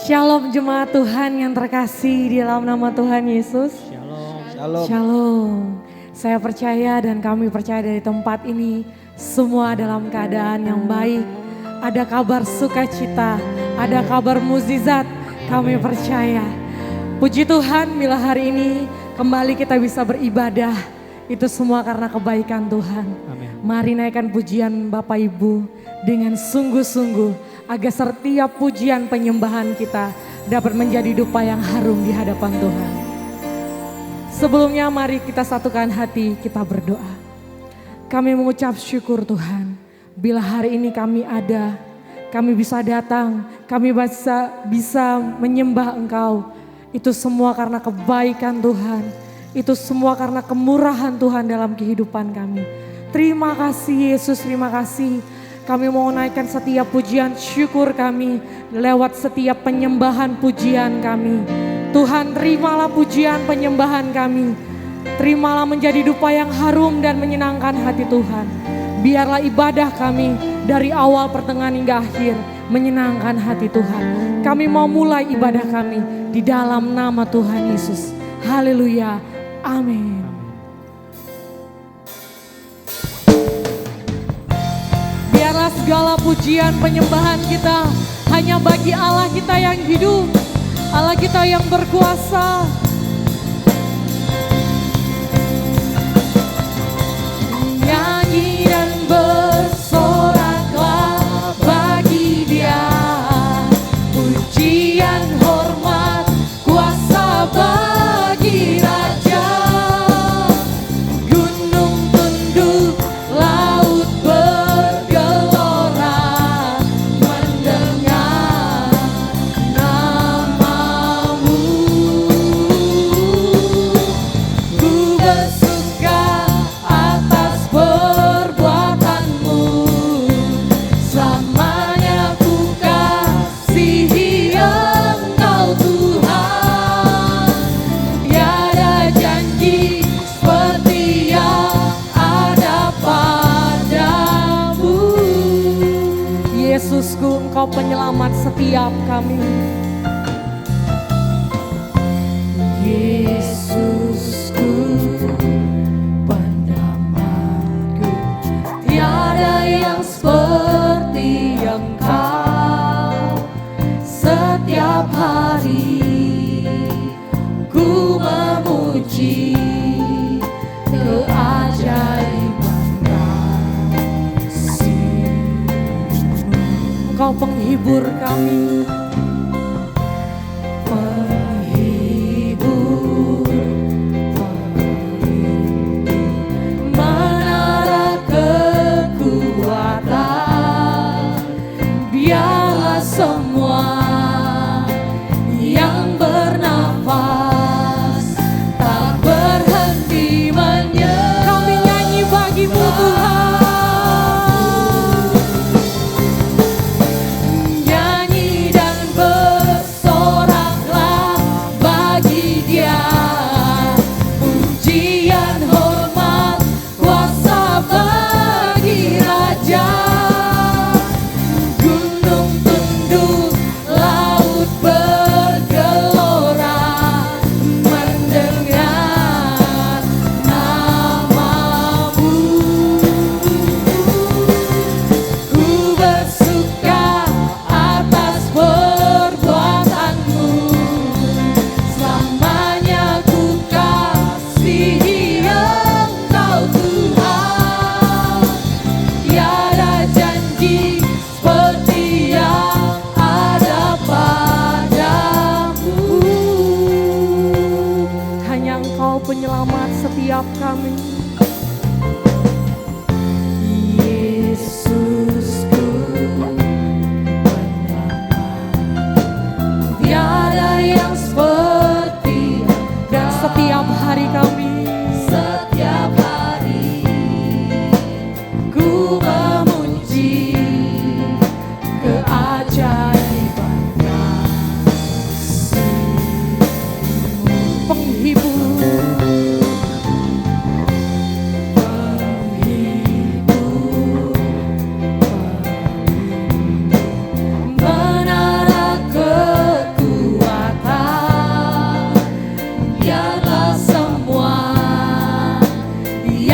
Shalom jemaat Tuhan yang terkasih di dalam nama Tuhan Yesus. Shalom. Shalom. Saya percaya dan kami percaya dari tempat ini semua dalam keadaan yang baik. Ada kabar sukacita, ada kabar mukjizat. Kami percaya. Puji Tuhan bila hari ini kembali kita bisa beribadah. Itu semua karena kebaikan Tuhan. Amin. Mari naikkan pujian Bapak Ibu dengan sungguh-sungguh. Agar setiap pujian penyembahan kita dapat menjadi dupa yang harum di hadapan Tuhan. Sebelumnya mari kita satukan hati, kita berdoa. Kami mengucap syukur Tuhan. Bila hari ini kami ada, kami bisa datang, kami bisa menyembah Engkau. Itu semua karena kebaikan Tuhan. Itu semua karena kemurahan Tuhan dalam kehidupan kami. Terima kasih Yesus, terima kasih. Kami mau naikkan setiap pujian syukur kami lewat setiap penyembahan pujian kami. Tuhan terimalah pujian penyembahan kami. Terimalah menjadi dupa yang harum dan menyenangkan hati Tuhan. Biarlah ibadah kami dari awal pertengahan hingga akhir menyenangkan hati Tuhan. Kami mau mulai ibadah kami di dalam nama Tuhan Yesus. Haleluya. Amin. Biarlah segala pujian penyembahan kita hanya bagi Allah kita yang hidup, Allah kita yang berkuasa. Nyanyi dan bersoraklah bagi Dia, pujian hormat kuasa bagi Raja. Gunung tunduk, laut bergelora mendengar namamu. Ku bersuka atas perbuatanmu, selamanya ku kasihi Engkau Tuhan. Tiada janji seperti yang ada padamu. Yesusku, Engkau penyelamat setiap kami. Yesusku, pendamaiku, tiada yang seperti Engkau. Setiap hari ku memuji keajaiban kasih-Mu. Engkau penghibur kami, penghibur, pelindung, menara kekuatan. Biarlah semua yang bernafas tak berhenti menyanyi. Kami nyanyi bagi-Mu Tuhan. Nyanyi dan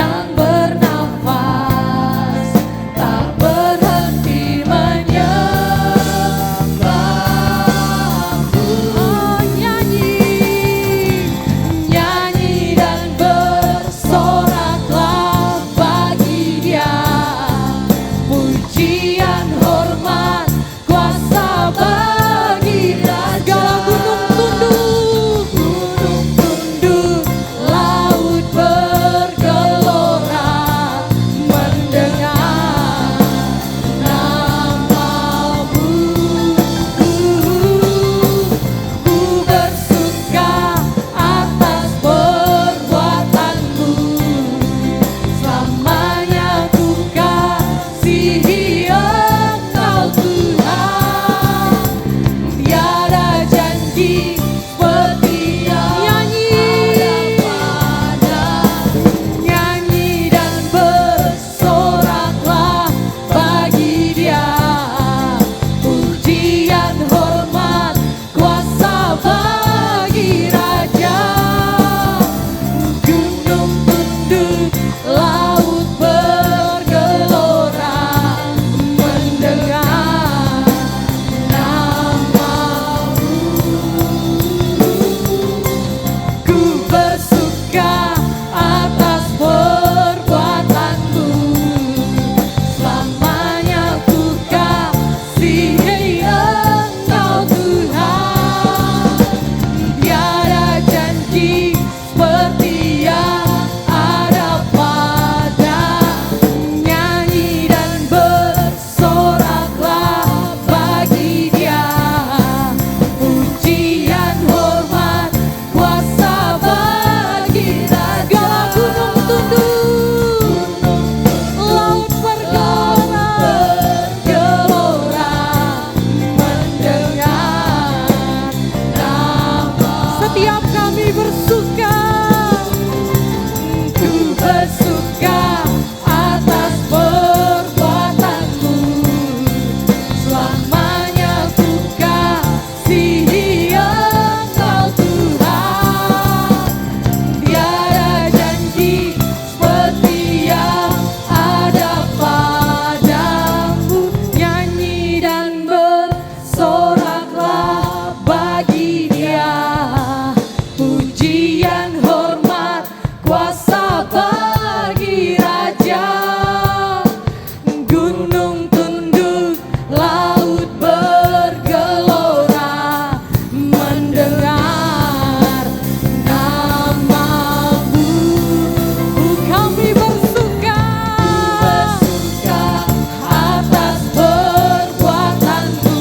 yang bernafas tak berhenti menyembahmu. Oh, nyanyi, nyanyi dan bersoraklah bagi Dia, pujian hormat kuasa bagi Raja. Gunung tunduk, laut bergelora mendengar namamu. Ku bersuka atas perbuatanmu, selamanya ku kasihi Engkau Tuhan. Tiada janji seperti yang ada pada. Nyanyi dan bersoraklah bagi Dia, pujian hormat kuasa bagi Raja. Gunung tunduk, laut bergelora mendengar namamu. Ku bersuka atas perbuatanmu, selamanya ku kasihi Engkau Tuhan. Tiada janji seperti yang ada pada. Nyanyi dan bersoraklah bagi Dia, pujian hormat kuasa bagi Raja. Gunung tunduk, laut bergelora mendengar nama. Setiap kami bersuka, ku bersuka atas perbuatanmu, selamanya ku kasihi Engkau Tuhan. Tiada janji seperti yang ada padamu. Nyanyi dan bersoraklah bagi Dia, pujian hormat kuasa bagi Raja. Gunung tunduk, laut bergelora mendengar namamu. Kami bersuka atas perbuatanmu,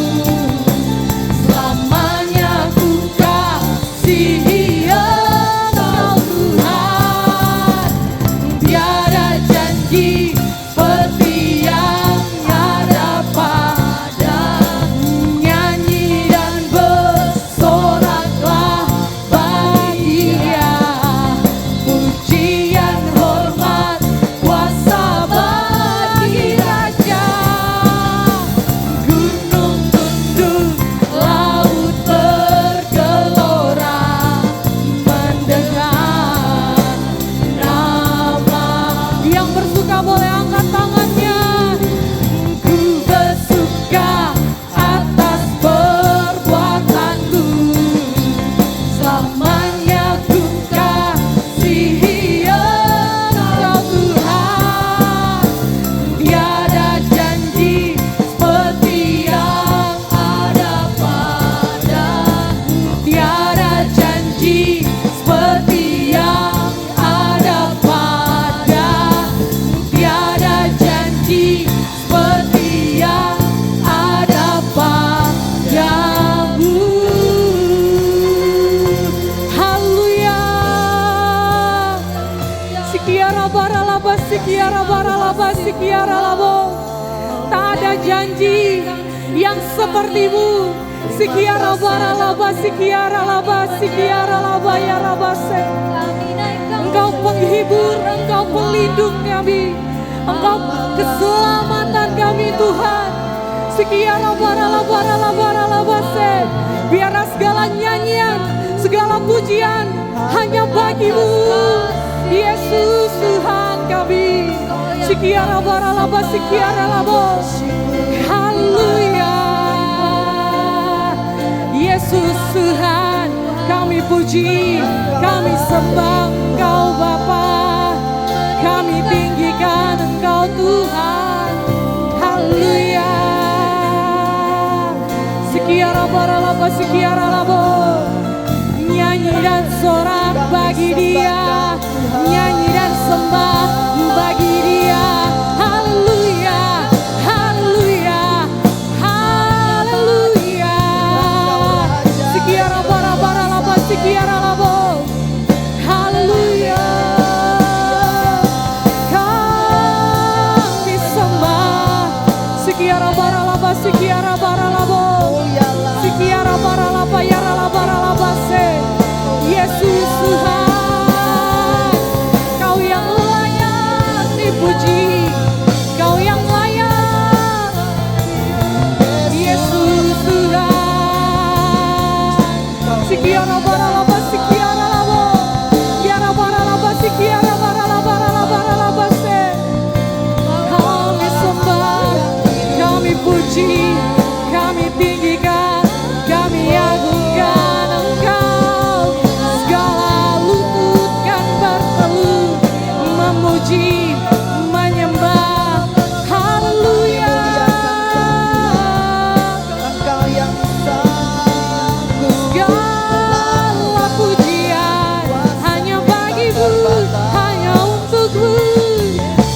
selamanya ku kasihi Engkau Tuhan. Tiada janji seperti yang ada pada. Nyanyi dan bersoraklah bagi Dia, pujian hormat kuasa bagi Raja. Gunung tunduk, laut bergelora mendengar nama. Yang bersuka boleh angkat tangannya. Ku bersuka atas perbuatanmu, selamanya ku kasihi Engkau Tuhan. Tiada janji seperti yang ada pada. Tiada janji seperti yang ada pada. Tiada janji seperti yang ada padamu. Haleluya. Sikiara baralaba, sikiara baralaba, sikiara labo. Tak ada janji yang sepertimu. Sikiara baralaba, sikiara laba, sikiara laba ya rabase. Engkau penghibur, Engkau pelindung kami, Engkau keselamatan kami Tuhan. Sikiara baralaba se. Biarlah segala nyanyian, segala pujian hanya bagimu. Yesus Tuhan kami. Sikiara baralaba sikiara labo. Haleluya. Yesus Tuhan kami puji, kami sembah Engkau Bapa, kami tinggikan Engkau Tuhan. Haleluya. Sikiara baralaba sikiara labo. Nyanyi dan sorak bagi Dia, nyanyi dan sembah bagi Dia. Haleluya, haleluya, haleluya. Sikiara bara bara laba sikiara labo. Haleluya. Kami sembah. Sikiara bara laba sikiara bara labo. Sikiara bara laba yara laba laba se. Yesus Tuhan, Kau yang layak dipuji, Kau yang layak. Yesus Tuhan. Sikiara bara laba sikiara labo. Yara bara laba sikiara bara laba se. Kami sembah, kami puji, kami tinggikan, kami agungkan Engkau. Segala lutut kan berteluh memuji, menyembah. Haleluya. Engkau yang sanggup. Segala pujian hanya bagimu, hanya untukmu.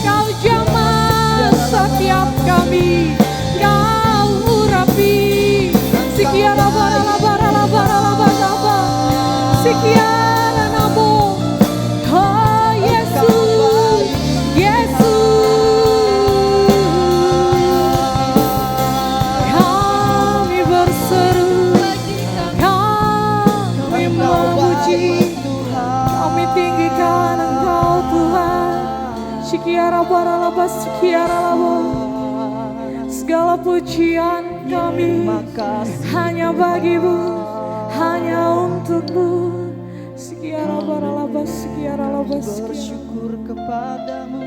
Kau jamah setiap kami, Kau urapi. Sikiara bara bara bara bara. Sikiara namo. Oh Yesus, Yesus. Kami berseru, kami memuji, kami tinggikan Engkau Tuhan. Sikiara bara laba sikiara labo. Segala pujian kami hanya bagimu, hanya untukmu. Sikiara bara laba sikiara laba sikiara. Bersyukur kepadamu.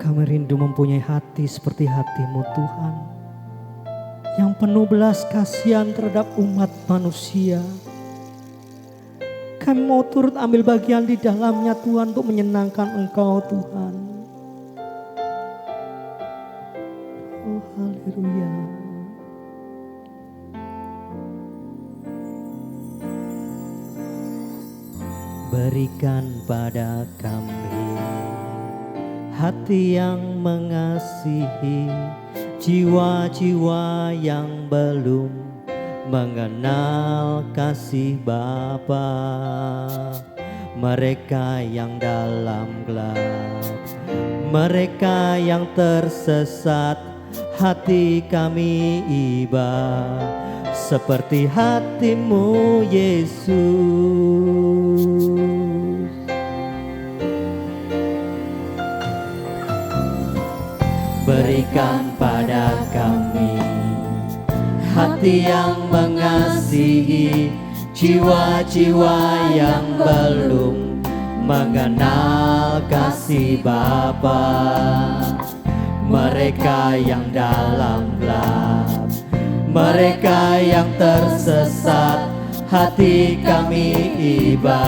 Kami rindu mempunyai hati seperti hati-Mu Tuhan, yang penuh belas kasihan terhadap umat manusia. Kami mau turut ambil bagian di dalamnya Tuhan, untuk menyenangkan Engkau Tuhan. Oh haleluya. Berikan pada kami hati yang mengasihi, jiwa-jiwa yang belum mengenal kasih Bapa. Mereka yang dalam gelap, mereka yang tersesat, hati kami iba seperti hati-Mu Yesus. Berikan pada kami hati yang mengasihi, jiwa-jiwa yang belum mengenal kasih Bapa. Mereka yang dalam gelap, mereka yang tersesat, hati kami iba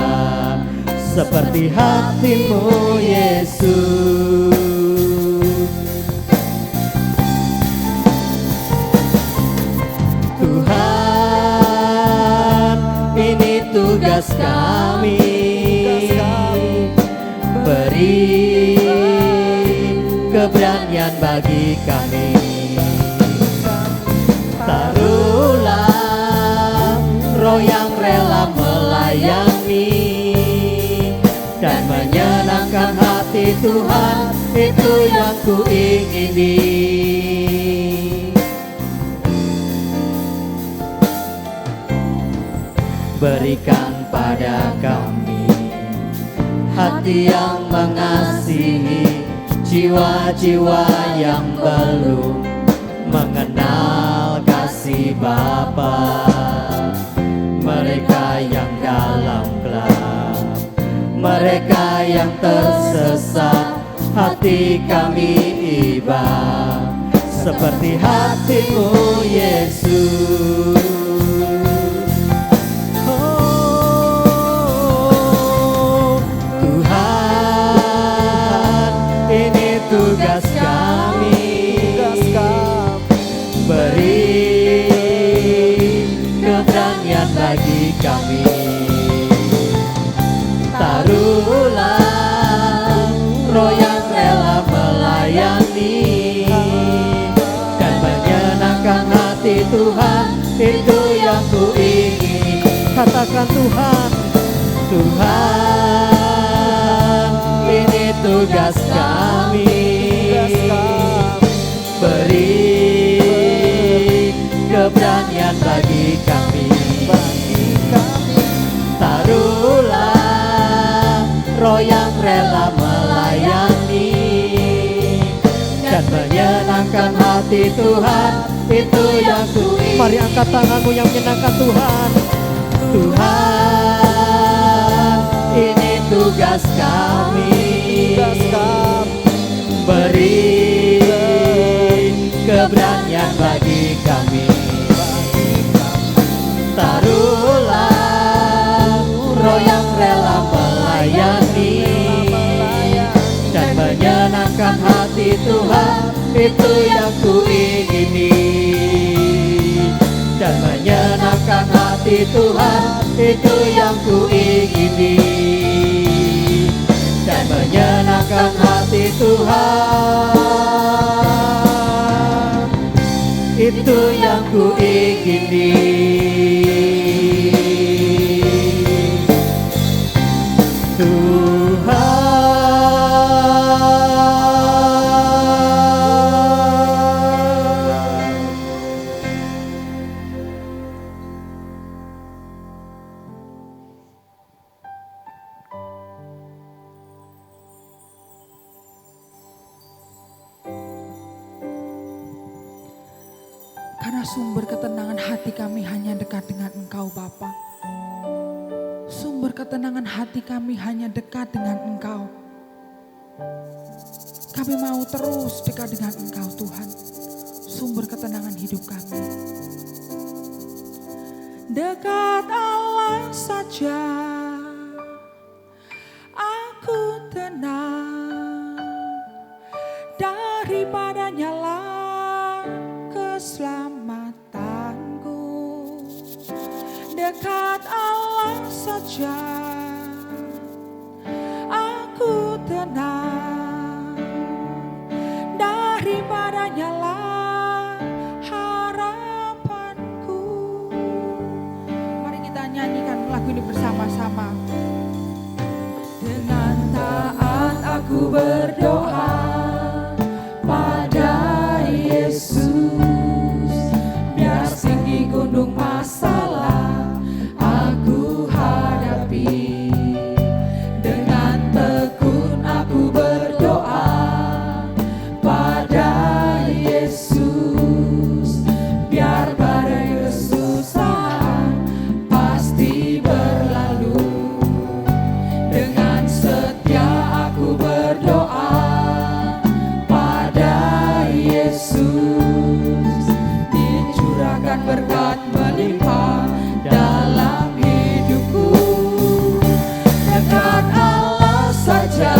seperti hati-Mu Yesus. Tuhan, ini tugas kami, beri keberanian bagi kami. Taruhlah roh yang rela melayani dan menyenangkan hati Tuhan, itu yang ku ingini. Berikan pada kami hati yang mengasihi jiwa-jiwa yang belum mengenal kasih Bapa. Mereka yang dalam gelap, mereka yang tersesat, hati kami iba seperti hatimu Yesus. Oh Tuhan, ini tugas kami, beri keberanian bagi kami. Taruhlah roh yang rela melayani dan menyenangkan hati Tuhan, itu yang ku ingini. Katakan Tuhan, Tuhan, ini tugas kami, beri keberanian bagi kami. Taruhlah roh yang rela melayani dan menyenangkan hati Tuhan, itu yang ku ingini. Mari angkat tanganmu yang menyenangkan Tuhan. Tuhan, ini tugas kami, beri keberanian bagi kami. Taruhlah roh yang rela melayani dan menyenangkan hati Tuhan, itu yang ku ingini. Dan menyenangkan hati Tuhan, itu yang ku ingini. Dan menyenangkan hati Tuhan, itu yang ku ingini. Karena sumber ketenangan hati kami hanya dekat dengan Engkau Bapa. Sumber ketenangan hati kami hanya dekat dengan Engkau. Kami mau terus dekat dengan Engkau Tuhan. Sumber ketenangan hidup kami. Dekat Allah saja aku tenang, daripadanya lah keselamatanku. Dekat Allah saja aku tenang, daripadanya lah harapanku. Mari kita nyanyikan lagu ini bersama-sama. Dengan taat aku berdoa pada Yesus, biar tinggi gunung masalah aku hadapi. Dengan tekun aku berdoa pada Yesus, biar badai kesusahan pasti berlalu. Dengan setia aku berdoa pada Yesus, dicurahkan berkat melimpah dalam hidupku. Dekat Allah saja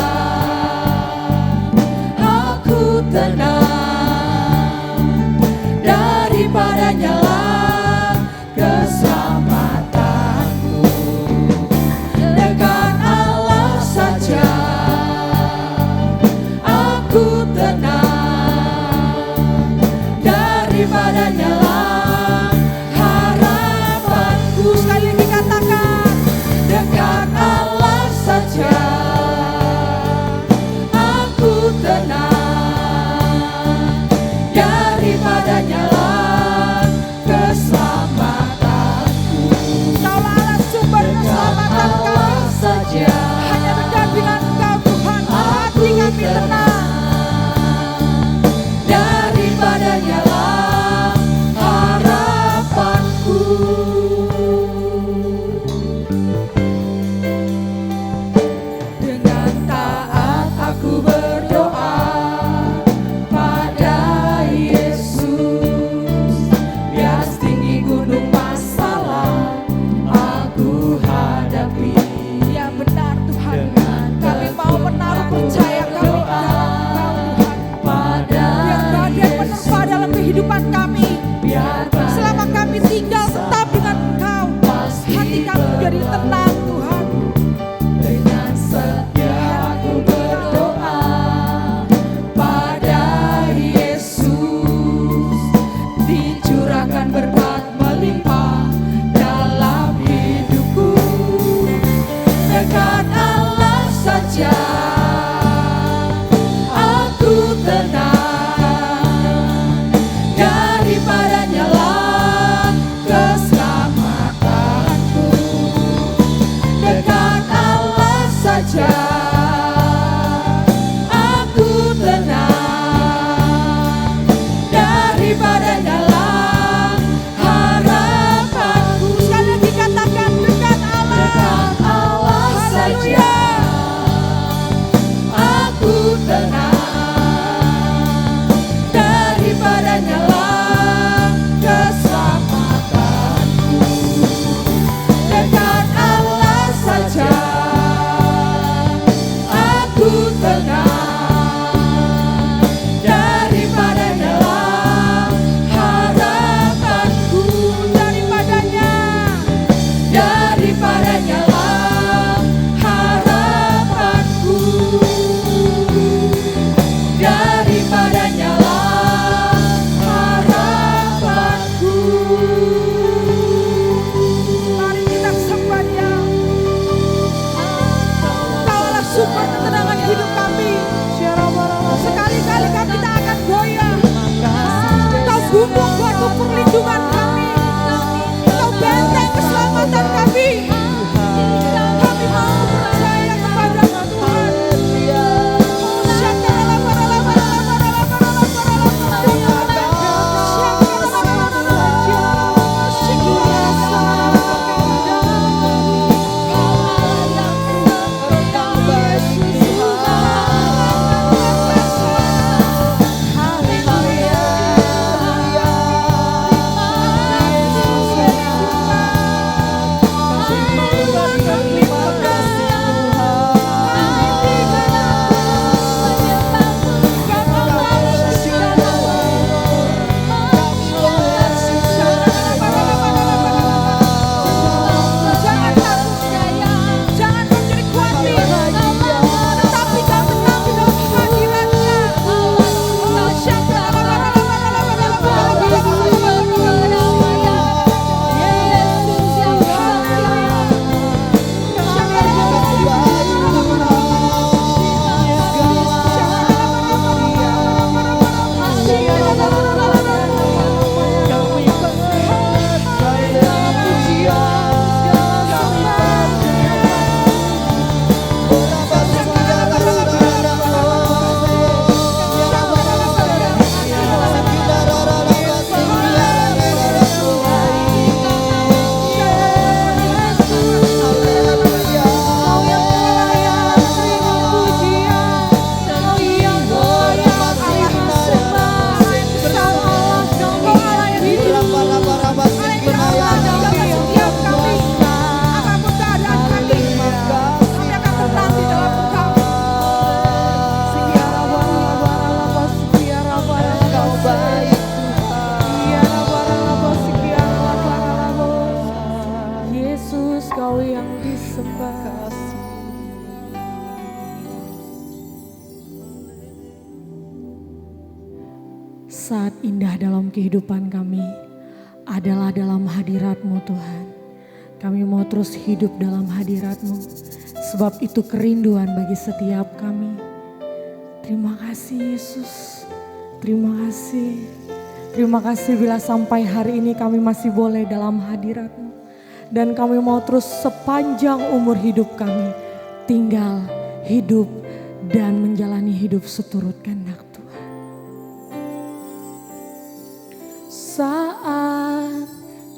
aku tenang, daripadanya lah keselamatanku. Dekat Allah saja aku tenang, daripadanya lah harapanku. Sekali lagi katakan, dekat Allah saja aku tenang, daripadanya lah saat indah dalam kehidupan kami adalah dalam hadirat-Mu Tuhan. Kami mau terus hidup dalam hadirat-Mu, sebab itu kerinduan bagi setiap kami. Terima kasih Yesus, terima kasih. Terima kasih bila sampai hari ini kami masih boleh dalam hadirat-Mu. Dan kami mau terus sepanjang umur hidup kami tinggal, hidup, dan menjalani hidup seturut kehendak Tuhan. Saat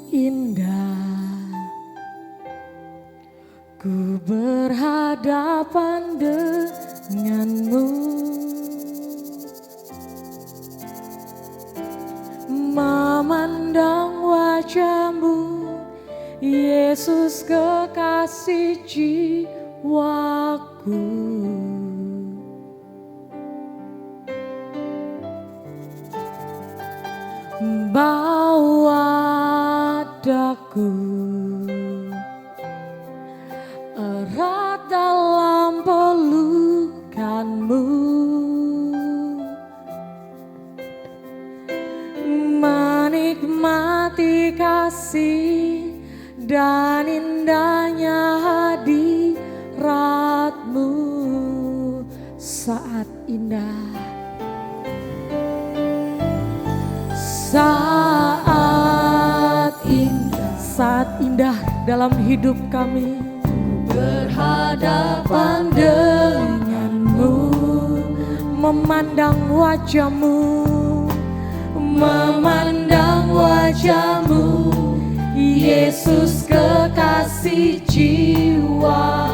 indah ku berhadapan denganmu, memandang wajah-Mu, Yesus kekasih jiwaku. Bawa daku erat dalam pelukan-Mu, menikmati kasih dan indahnya hadirat-Mu. Saat indah, saat indah dalam hidup kami, berhadapan denganmu, memandang wajah-Mu, memandang wajah-Mu, Yesus kekasih jiwa,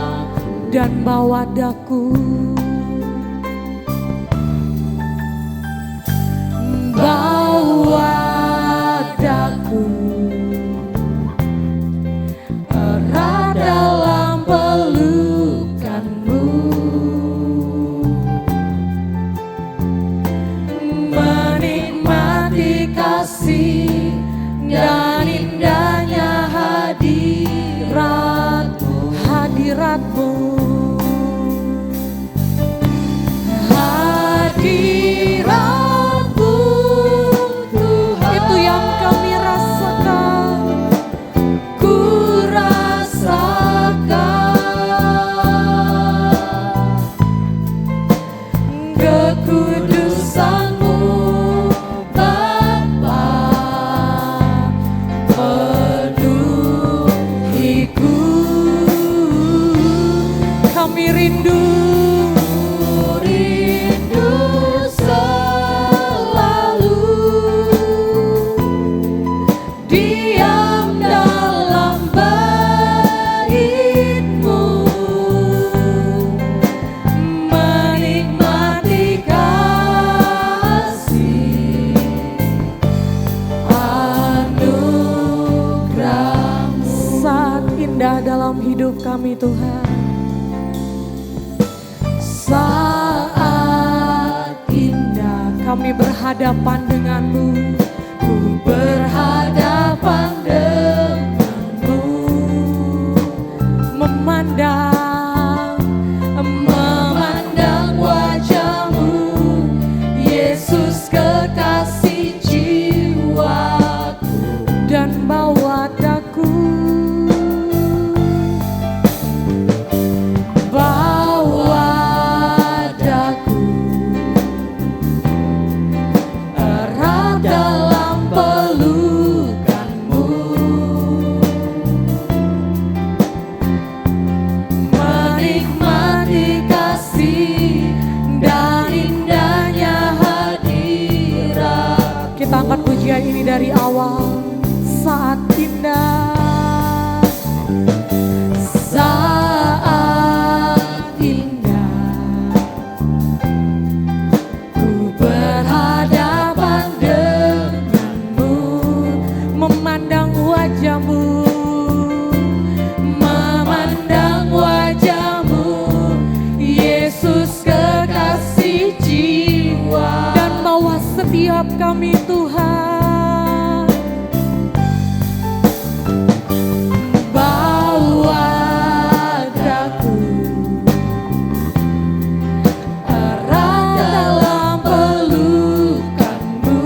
dan bawa daku, bawa daku erat dalam pelukan-Mu, menikmati kasih dan indahnya hadirat-Mu, hadirat-Mu, hadirat-Mu Tuhan. Itu yang kami rasakan, ku rasakan kekudusan-Mu Bapa, penuhiku. Kami rindu selalu diam dalam bait-Mu, menikmati kasih anugerah-Mu. Saat indah dalam hidup kami Tuhan, saat indah kami berhadapan dengan-Mu, ku berhadapan dengan-Mu, memandang wajah-Mu, Yesus kekasih jiwaku, dan bawa daku, bawa daku erat dalam pelukan-Mu, menikmati kasih dan indahnya hadirat. Kita angkat pujian ini dari awal. Saat indah, saat indah, ku berhadapan dengan-Mu, memandang wajah-Mu, memandang wajah-Mu, Yesus kekasih jiwa, dan bawa setiap kami Tuhan, bawa daku erat dalam pelukan-Mu,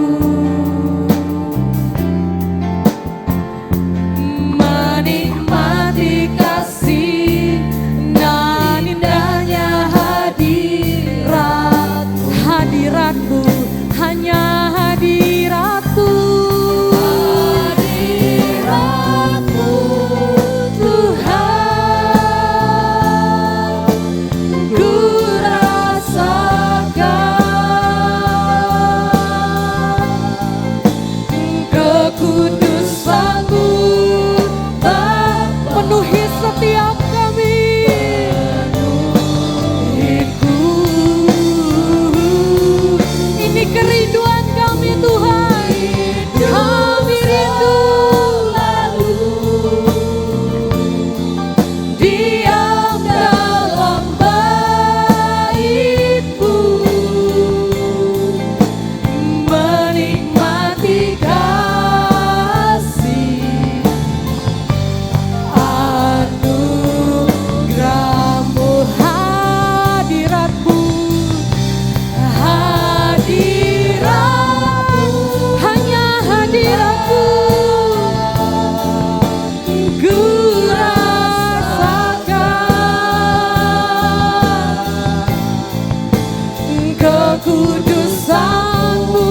kekudusan-Mu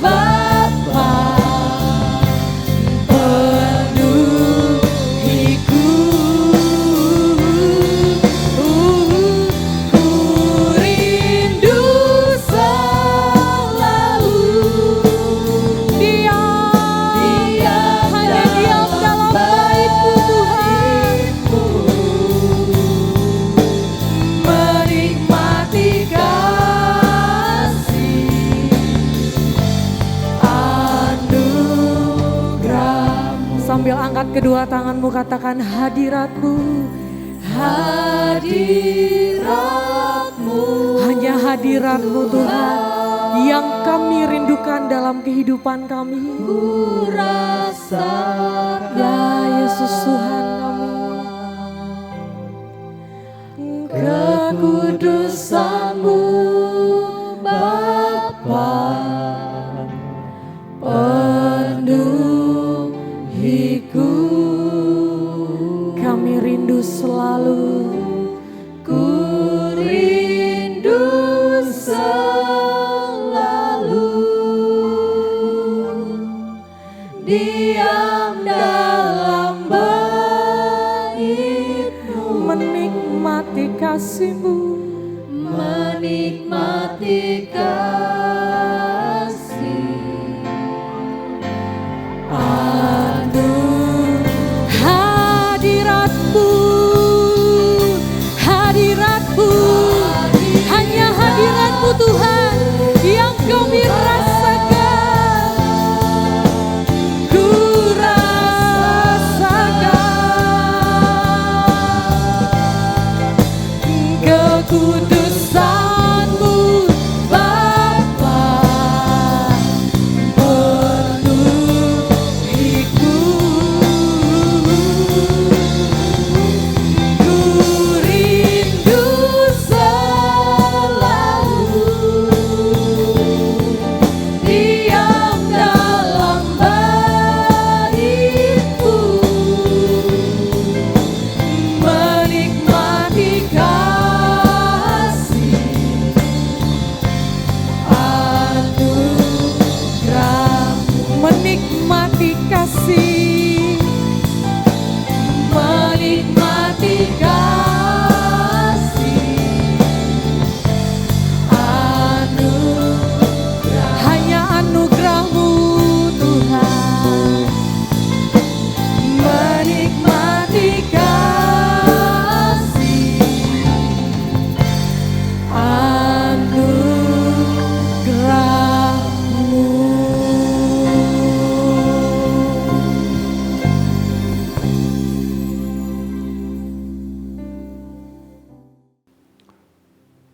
Bapa, penuhiku. Ku rindu selalu hanya diam dalam bait-Mu Tuhan, menikmati kasih anugerah-Mu. Sambil angkat kedua tanganmu, katakan hadirat-Mu, hadirat-Mu. Hanya hadirat-Mu Tuhan yang kami rindukan dalam kehidupan kami. Ku rasakan ya Yesus Tuhan kami, kekudusan-Mu Bapa, penuhiku. Kami rindu selalu, ku rindu selalu diam dalam bait-Mu, menikmati kasih-Mu, menikmati kasih hadirat-Mu, hadirat-Mu. Hanya hadirat-Mu Tuhan yang kami rasakan. Ku rasakan kekudusan-Mu Bapa, penuhiku. Ku rindu selalu diam dalam bait-Mu, menikmati kasih anugerah-Mu, menikmati kasih, menikmati kasih anugerah. Hanya anugerah-Mu Tuhan, menikmati kasih anugerah-Mu.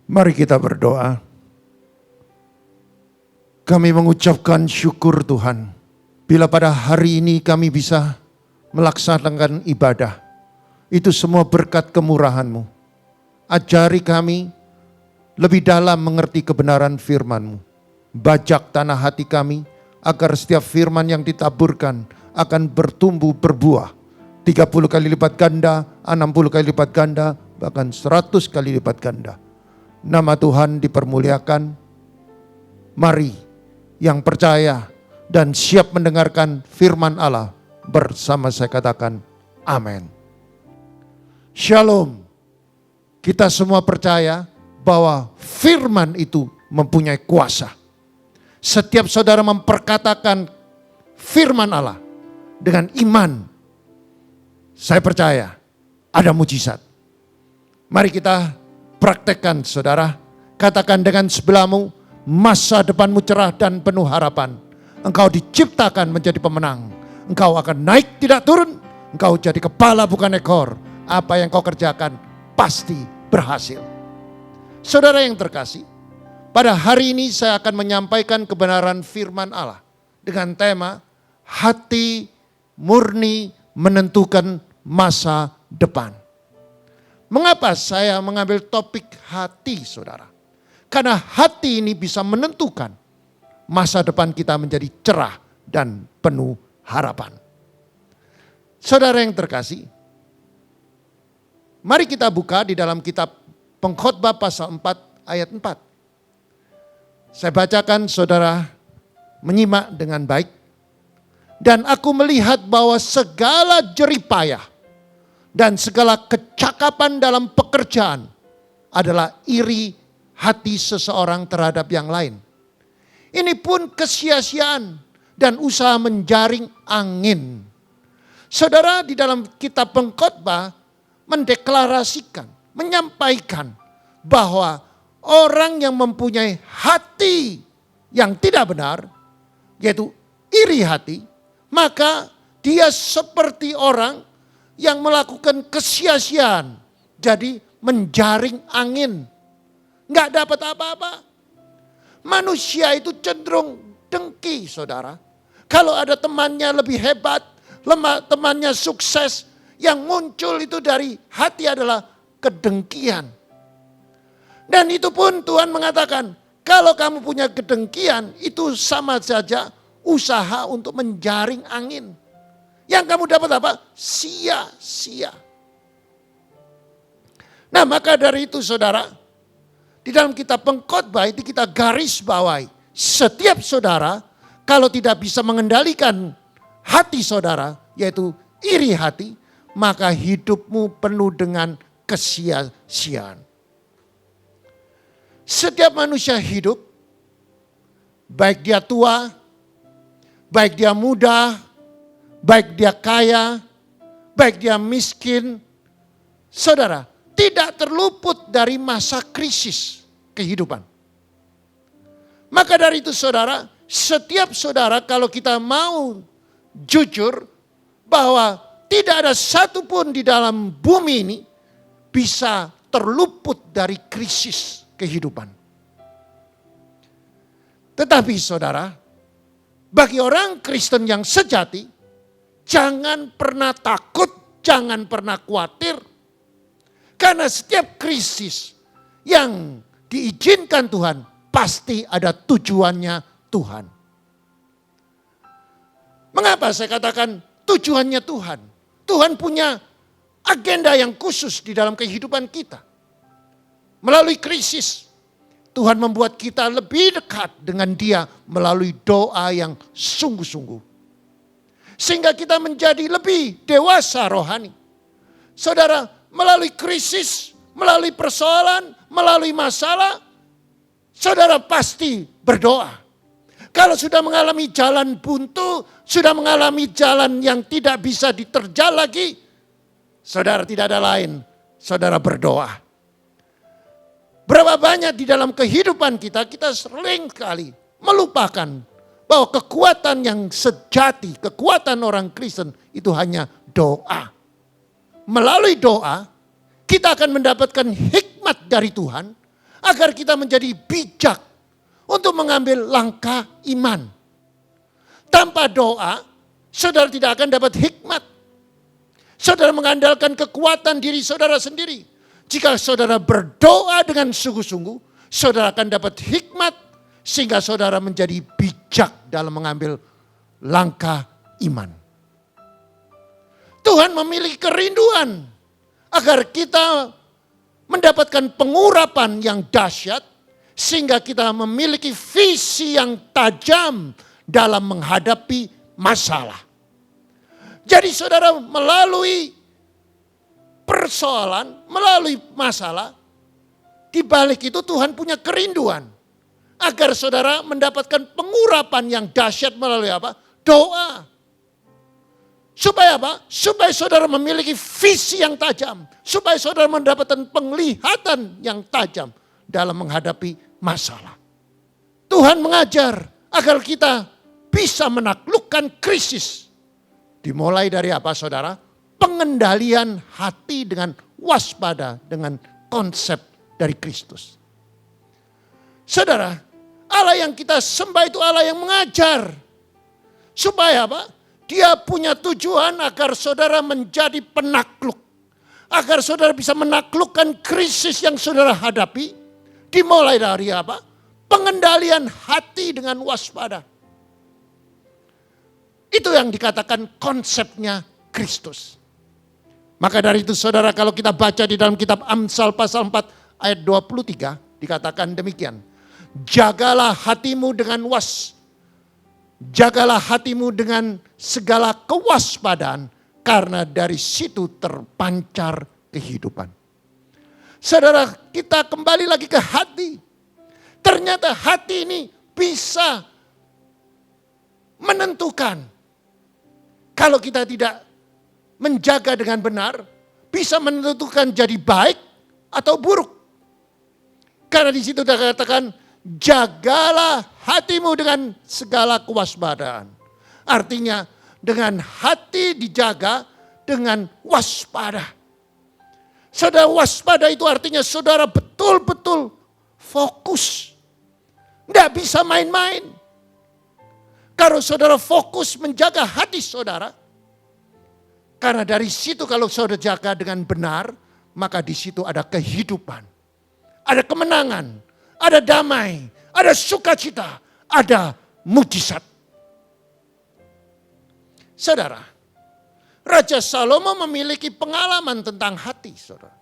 Mari kita berdoa. Kami mengucapkan syukur Tuhan, bila pada hari ini kami bisa melaksanakan ibadah. Itu semua berkat kemurahan-Mu. Ajari kami lebih dalam mengerti kebenaran firman-Mu. Bajak tanah hati kami, agar setiap firman yang ditaburkan akan bertumbuh berbuah. 30 kali lipat ganda, 60 kali lipat ganda, bahkan 100 kali lipat ganda. Nama Tuhan dipermuliakan. Mari yang percaya dan siap mendengarkan firman Allah bersama saya katakan amin. Shalom. Kita semua percaya bahwa firman itu mempunyai kuasa. Setiap saudara memperkatakan firman Allah dengan iman, saya percaya ada mujizat. Mari kita praktekkan saudara. Katakan dengan sebelahmu, masa depanmu cerah dan penuh harapan. Engkau diciptakan menjadi pemenang. Engkau akan naik tidak turun. Engkau jadi kepala bukan ekor. Apa yang kau kerjakan pasti berhasil. Saudara yang terkasih, pada hari ini saya akan menyampaikan kebenaran firman Allah dengan tema hati murni menentukan masa depan. Mengapa saya mengambil topik hati, saudara? Karena hati ini bisa menentukan masa depan kita menjadi cerah dan penuh harapan. Saudara yang terkasih, mari kita buka di dalam kitab Pengkhotbah pasal 4 ayat 4. Saya bacakan, saudara menyimak dengan baik. Dan aku melihat bahwa segala jeripayah dan segala kecakapan dalam pekerjaan adalah iri hati seseorang terhadap yang lain. Ini pun kesia-siaan dan usaha menjaring angin. Saudara, di dalam kitab Pengkhotbah mendeklarasikan, menyampaikan bahwa orang yang mempunyai hati yang tidak benar, yaitu iri hati, maka dia seperti orang yang melakukan kesia-siaan. Jadi menjaring angin. Nggak dapat apa-apa. Manusia itu cenderung dengki, saudara. Kalau ada temannya lebih hebat, temannya sukses, yang muncul itu dari hati adalah kedengkian. Dan itu pun Tuhan mengatakan, kalau kamu punya kedengkian, itu sama saja usaha untuk menjaring angin. Yang kamu dapat apa? Sia-sia. Nah, maka dari itu saudara, di dalam kitab Pengkhotbah itu kita garis bawahi, setiap saudara kalau tidak bisa mengendalikan hati saudara, yaitu iri hati, maka hidupmu penuh dengan kesia-siaan. Setiap manusia hidup, baik dia tua, baik dia muda, baik dia kaya, baik dia miskin, saudara, tidak terluput dari masa krisis kehidupan. Maka dari itu saudara, setiap saudara kalau kita mau jujur bahwa tidak ada satupun di dalam bumi ini bisa terluput dari krisis kehidupan. Tetapi saudara, bagi orang Kristen yang sejati, jangan pernah takut, jangan pernah khawatir. Karena setiap krisis yang diizinkan Tuhan, pasti ada tujuannya Tuhan. Mengapa saya katakan tujuannya Tuhan? Tuhan punya agenda yang khusus di dalam kehidupan kita. Melalui krisis, Tuhan membuat kita lebih dekat dengan Dia melalui doa yang sungguh-sungguh. Sehingga kita menjadi lebih dewasa rohani. Saudara, melalui krisis, melalui persoalan, melalui masalah, saudara pasti berdoa. Kalau sudah mengalami jalan buntu, sudah mengalami jalan yang tidak bisa diterjal lagi, saudara tidak ada lain, saudara berdoa. Berapa banyak di dalam kehidupan kita sering kali melupakan bahwa kekuatan yang sejati, kekuatan orang Kristen itu hanya doa. Melalui doa, kita akan mendapatkan hikmat dari Tuhan agar kita menjadi bijak untuk mengambil langkah iman. Tanpa doa, saudara tidak akan dapat hikmat. Saudara mengandalkan kekuatan diri saudara sendiri. Jika saudara berdoa dengan sungguh-sungguh, saudara akan dapat hikmat sehingga saudara menjadi bijak dalam mengambil langkah iman. Tuhan memiliki kerinduan agar kita mendapatkan pengurapan yang dahsyat sehingga kita memiliki visi yang tajam dalam menghadapi masalah. Jadi saudara, melalui persoalan, melalui masalah, di balik itu Tuhan punya kerinduan agar saudara mendapatkan pengurapan yang dahsyat melalui apa? Doa. Supaya apa? Supaya saudara memiliki visi yang tajam. Supaya saudara mendapatkan penglihatan yang tajam dalam menghadapi masalah. Tuhan mengajar agar kita bisa menaklukkan krisis. Dimulai dari apa saudara? Pengendalian hati dengan waspada dengan konsep dari Kristus. Saudara, Allah yang kita sembah itu Allah yang mengajar. Supaya apa? Dia punya tujuan agar saudara menjadi penakluk. Agar saudara bisa menaklukkan krisis yang saudara hadapi. Dimulai dari apa? Pengendalian hati dengan waspada. Itu yang dikatakan konsepnya Kristus. Maka dari itu saudara, kalau kita baca di dalam kitab Amsal pasal 4 ayat 23 dikatakan demikian. Jagalah hatimu dengan jagalah hatimu dengan segala kewaspadaan, karena dari situ terpancar kehidupan. Saudara, kita kembali lagi ke hati. Ternyata hati ini bisa menentukan. Kalau kita tidak menjaga dengan benar, bisa menentukan jadi baik atau buruk. Karena di situ dikatakan, jagalah hatimu dengan segala kewaspadaan. Artinya dengan hati dijaga dengan waspada. Saudara, waspada itu artinya saudara betul-betul fokus. Tidak bisa main-main. Kalau saudara fokus menjaga hati saudara, karena dari situ kalau saudara jaga dengan benar, maka di situ ada kehidupan, ada kemenangan, ada damai, ada sukacita, ada mujizat. Saudara, Raja Salomo memiliki pengalaman tentang hati, saudara.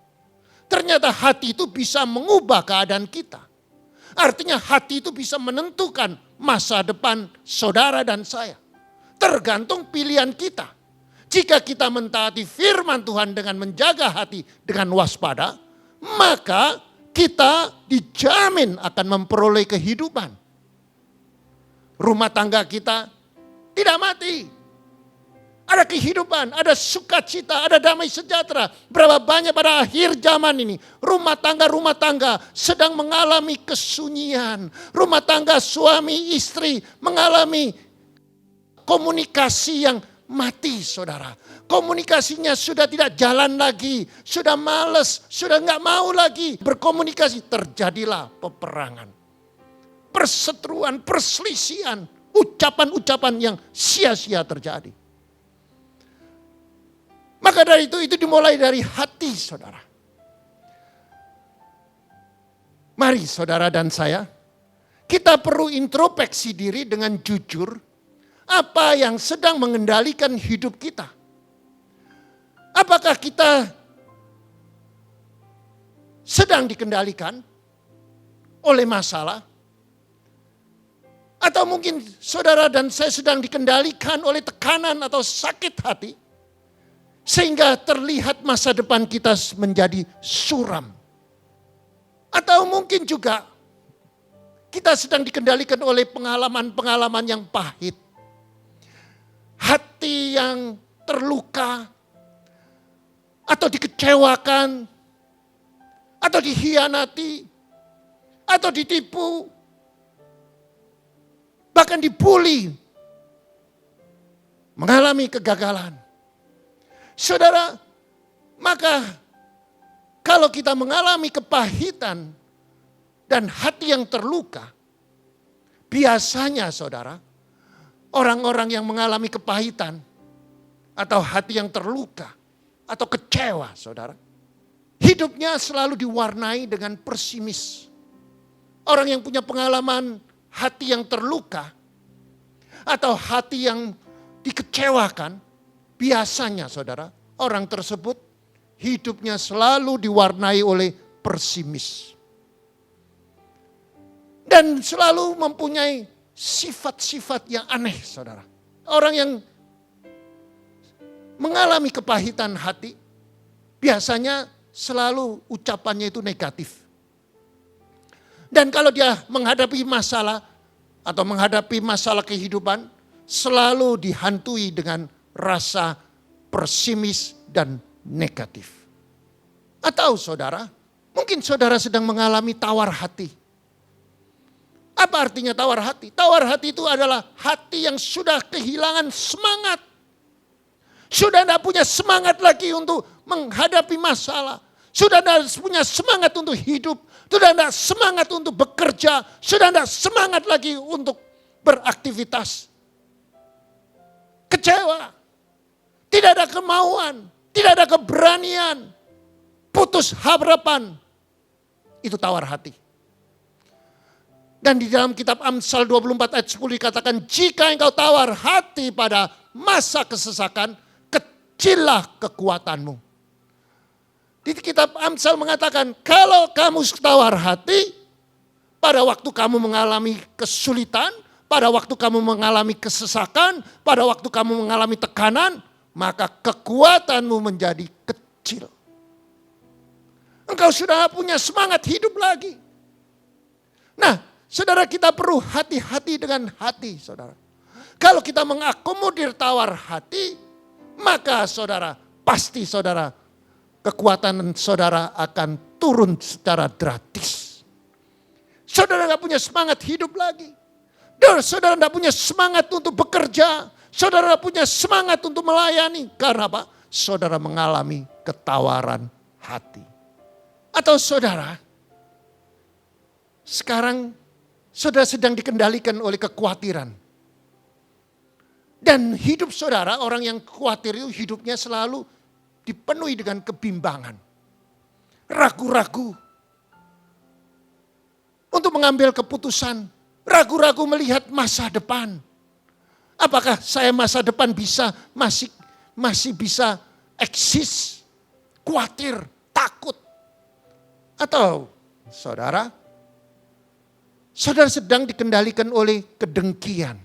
Ternyata hati itu bisa mengubah keadaan kita. Artinya hati itu bisa menentukan masa depan saudara dan saya. Tergantung pilihan kita. Jika kita mentaati firman Tuhan dengan menjaga hati dengan waspada, maka kita dijamin akan memperoleh kehidupan. Rumah tangga kita tidak mati. Ada kehidupan, ada sukacita, ada damai sejahtera. Berapa banyak pada akhir zaman ini rumah tangga sedang mengalami kesunyian. Rumah tangga suami istri mengalami komunikasi yang mati, saudara. Komunikasinya sudah tidak jalan lagi, sudah malas, sudah nggak mau lagi berkomunikasi. Terjadilah peperangan, perseteruan, perselisihan, ucapan-ucapan yang sia-sia terjadi. Maka dari itu dimulai dari hati, saudara. Mari saudara dan saya, kita perlu introspeksi diri dengan jujur. Apa yang sedang mengendalikan hidup kita? Apakah kita sedang dikendalikan oleh masalah? Atau mungkin saudara dan saya sedang dikendalikan oleh tekanan atau sakit hati? Sehingga terlihat masa depan kita menjadi suram. Atau mungkin juga kita sedang dikendalikan oleh pengalaman-pengalaman yang pahit. Hati yang terluka, atau dikecewakan, atau dikhianati, atau ditipu, bahkan dibuli, mengalami kegagalan. Saudara, maka kalau kita mengalami kepahitan dan hati yang terluka, biasanya saudara, orang-orang yang mengalami kepahitan atau hati yang terluka atau kecewa, saudara, hidupnya selalu diwarnai dengan pesimis. Orang yang punya pengalaman hati yang terluka atau hati yang dikecewakan, biasanya saudara, orang tersebut hidupnya selalu diwarnai oleh pesimis. Dan selalu mempunyai sifat-sifat yang aneh, saudara. Orang yang mengalami kepahitan hati, biasanya selalu ucapannya itu negatif. Dan kalau dia menghadapi masalah atau menghadapi masalah kehidupan, selalu dihantui dengan rasa pesimis dan negatif. Atau saudara, mungkin saudara sedang mengalami tawar hati. Apa artinya tawar hati? Tawar hati itu adalah hati yang sudah kehilangan semangat. Sudah tidak punya semangat lagi untuk menghadapi masalah. Sudah tidak punya semangat untuk hidup. Sudah tidak semangat untuk bekerja. Sudah tidak semangat lagi untuk beraktivitas. Kecewa. Tidak ada kemauan. Tidak ada keberanian. Putus harapan. Itu tawar hati. Dan di dalam kitab Amsal 24 ayat 10 dikatakan, jika engkau tawar hati pada masa kesesakan, kecillah kekuatanmu. Di kitab Amsal mengatakan, kalau kamu tawar hati pada waktu kamu mengalami kesulitan, pada waktu kamu mengalami kesesakan, pada waktu kamu mengalami tekanan, maka kekuatanmu menjadi kecil. Engkau sudah punya semangat hidup lagi. Nah, saudara, kita perlu hati-hati dengan hati, saudara. Kalau kita mengakomodir tawar hati, maka saudara, pasti saudara, kekuatan saudara akan turun secara drastis. Saudara gak punya semangat hidup lagi. Dan saudara gak punya semangat untuk bekerja. Saudara gak punya semangat untuk melayani. Karena apa? Saudara mengalami ketawaran hati. Atau saudara, sekarang saudara sedang dikendalikan oleh kekhawatiran. Dan hidup saudara, orang yang khawatir itu hidupnya selalu dipenuhi dengan kebimbangan. Ragu-ragu untuk mengambil keputusan. Ragu-ragu melihat masa depan. Apakah saya masa depan masih bisa eksis? Khawatir, takut. Atau saudara sedang dikendalikan oleh kedengkian.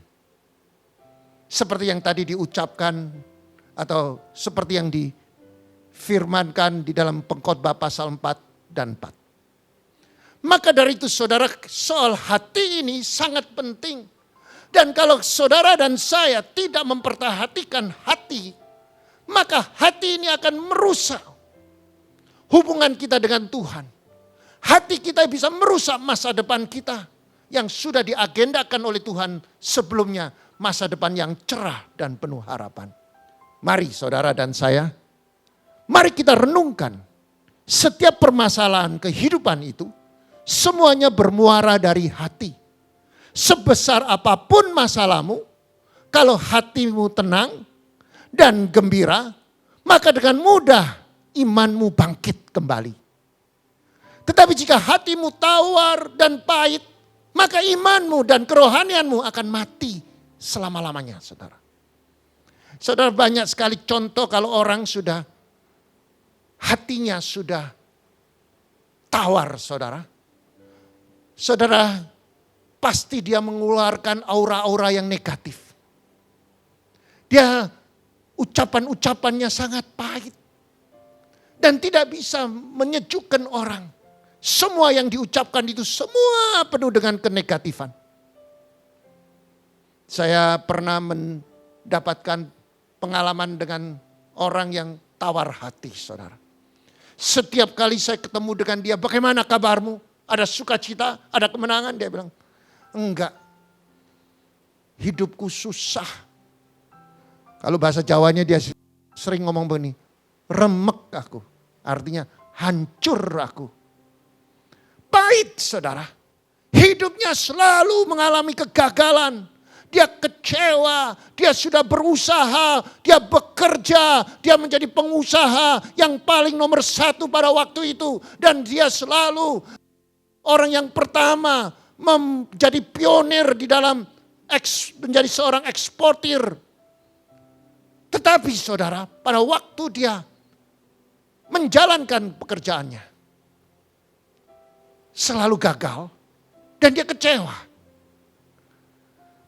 Seperti yang tadi diucapkan atau seperti yang difirmankan di dalam Pengkhotbah pasal 4 dan 4. Maka dari itu saudara, soal hati ini sangat penting. Dan kalau saudara dan saya tidak memperhatikan hati, maka hati ini akan merusak hubungan kita dengan Tuhan. Hati kita bisa merusak masa depan kita yang sudah diagendakan oleh Tuhan sebelumnya, masa depan yang cerah dan penuh harapan. Mari saudara dan saya, mari kita renungkan setiap permasalahan kehidupan itu semuanya bermuara dari hati. Sebesar apapun masalahmu, kalau hatimu tenang dan gembira, maka dengan mudah imanmu bangkit kembali. Tetapi jika hatimu tawar dan pahit, maka imanmu dan kerohanianmu akan mati selama-lamanya, saudara. Saudara, banyak sekali contoh kalau orang sudah, hatinya sudah tawar, saudara. Saudara, pasti dia mengeluarkan aura-aura yang negatif. Dia ucapan-ucapannya sangat pahit. Dan tidak bisa menyejukkan orang. Semua yang diucapkan itu semua penuh dengan kenegatifan. Saya pernah mendapatkan pengalaman dengan orang yang tawar hati, saudara. Setiap kali saya ketemu dengan dia, bagaimana kabarmu? Ada sukacita, ada kemenangan? Dia bilang, enggak. Hidupku susah. Kalau bahasa Jawanya dia sering ngomong begini, remek aku. Artinya hancur aku. Pahit, saudara. Hidupnya selalu mengalami kegagalan. Dia kecewa, dia sudah berusaha, dia bekerja, dia menjadi pengusaha yang paling nomor 1 pada waktu itu. Dan dia selalu orang yang pertama menjadi pionir di dalam menjadi seorang eksportir. Tetapi saudara, pada waktu dia menjalankan pekerjaannya, selalu gagal dan dia kecewa.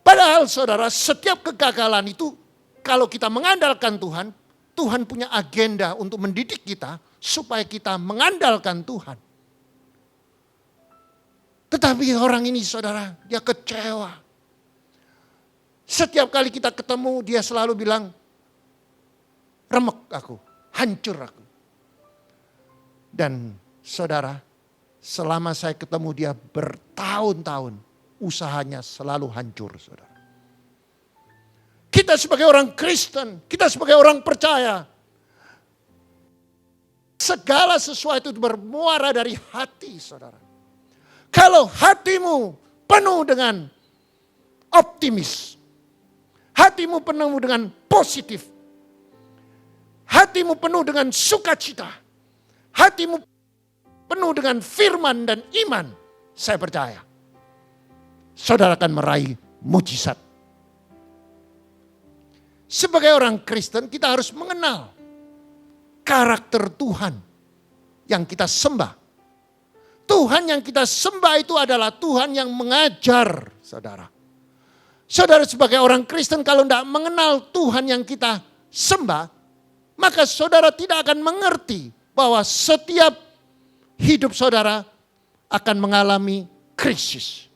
Padahal saudara, setiap kegagalan itu kalau kita mengandalkan Tuhan, Tuhan punya agenda untuk mendidik kita supaya kita mengandalkan Tuhan. Tetapi orang ini saudara, dia kecewa. Setiap kali kita ketemu dia selalu bilang, remek aku, hancur aku. Dan saudara, selama saya ketemu dia bertahun-tahun, usahanya selalu hancur, saudara. Kita sebagai orang Kristen, kita sebagai orang percaya, segala sesuatu itu bermuara dari hati, saudara. Kalau hatimu penuh dengan optimis, hatimu penuh dengan positif, hatimu penuh dengan sukacita, hatimu penuh dengan firman dan iman, saya percaya saudara akan meraih mujizat. Sebagai orang Kristen kita harus mengenal karakter Tuhan yang kita sembah. Tuhan yang kita sembah itu adalah Tuhan yang mengajar, saudara. Saudara sebagai orang Kristen kalau tidak mengenal Tuhan yang kita sembah, maka saudara tidak akan mengerti bahwa setiap hidup saudara akan mengalami krisis.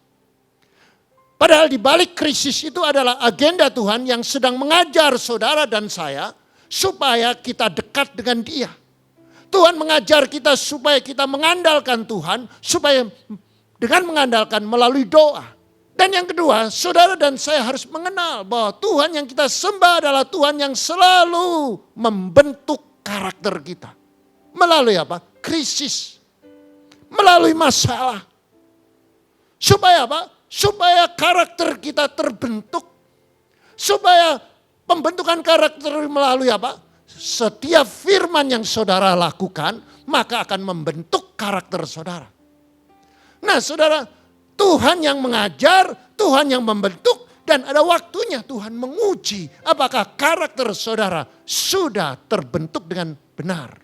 Padahal di balik krisis itu adalah agenda Tuhan yang sedang mengajar saudara dan saya supaya kita dekat dengan Dia. Tuhan mengajar kita supaya kita mengandalkan Tuhan, supaya dengan mengandalkan melalui doa. Dan yang kedua, saudara dan saya harus mengenal bahwa Tuhan yang kita sembah adalah Tuhan yang selalu membentuk karakter kita. Melalui apa? Krisis. Melalui masalah. Supaya apa? Supaya karakter kita terbentuk. Supaya pembentukan karakter melalui apa? Setiap firman yang saudara lakukan, maka akan membentuk karakter saudara. Nah saudara, Tuhan yang mengajar, Tuhan yang membentuk, dan ada waktunya Tuhan menguji apakah karakter saudara sudah terbentuk dengan benar.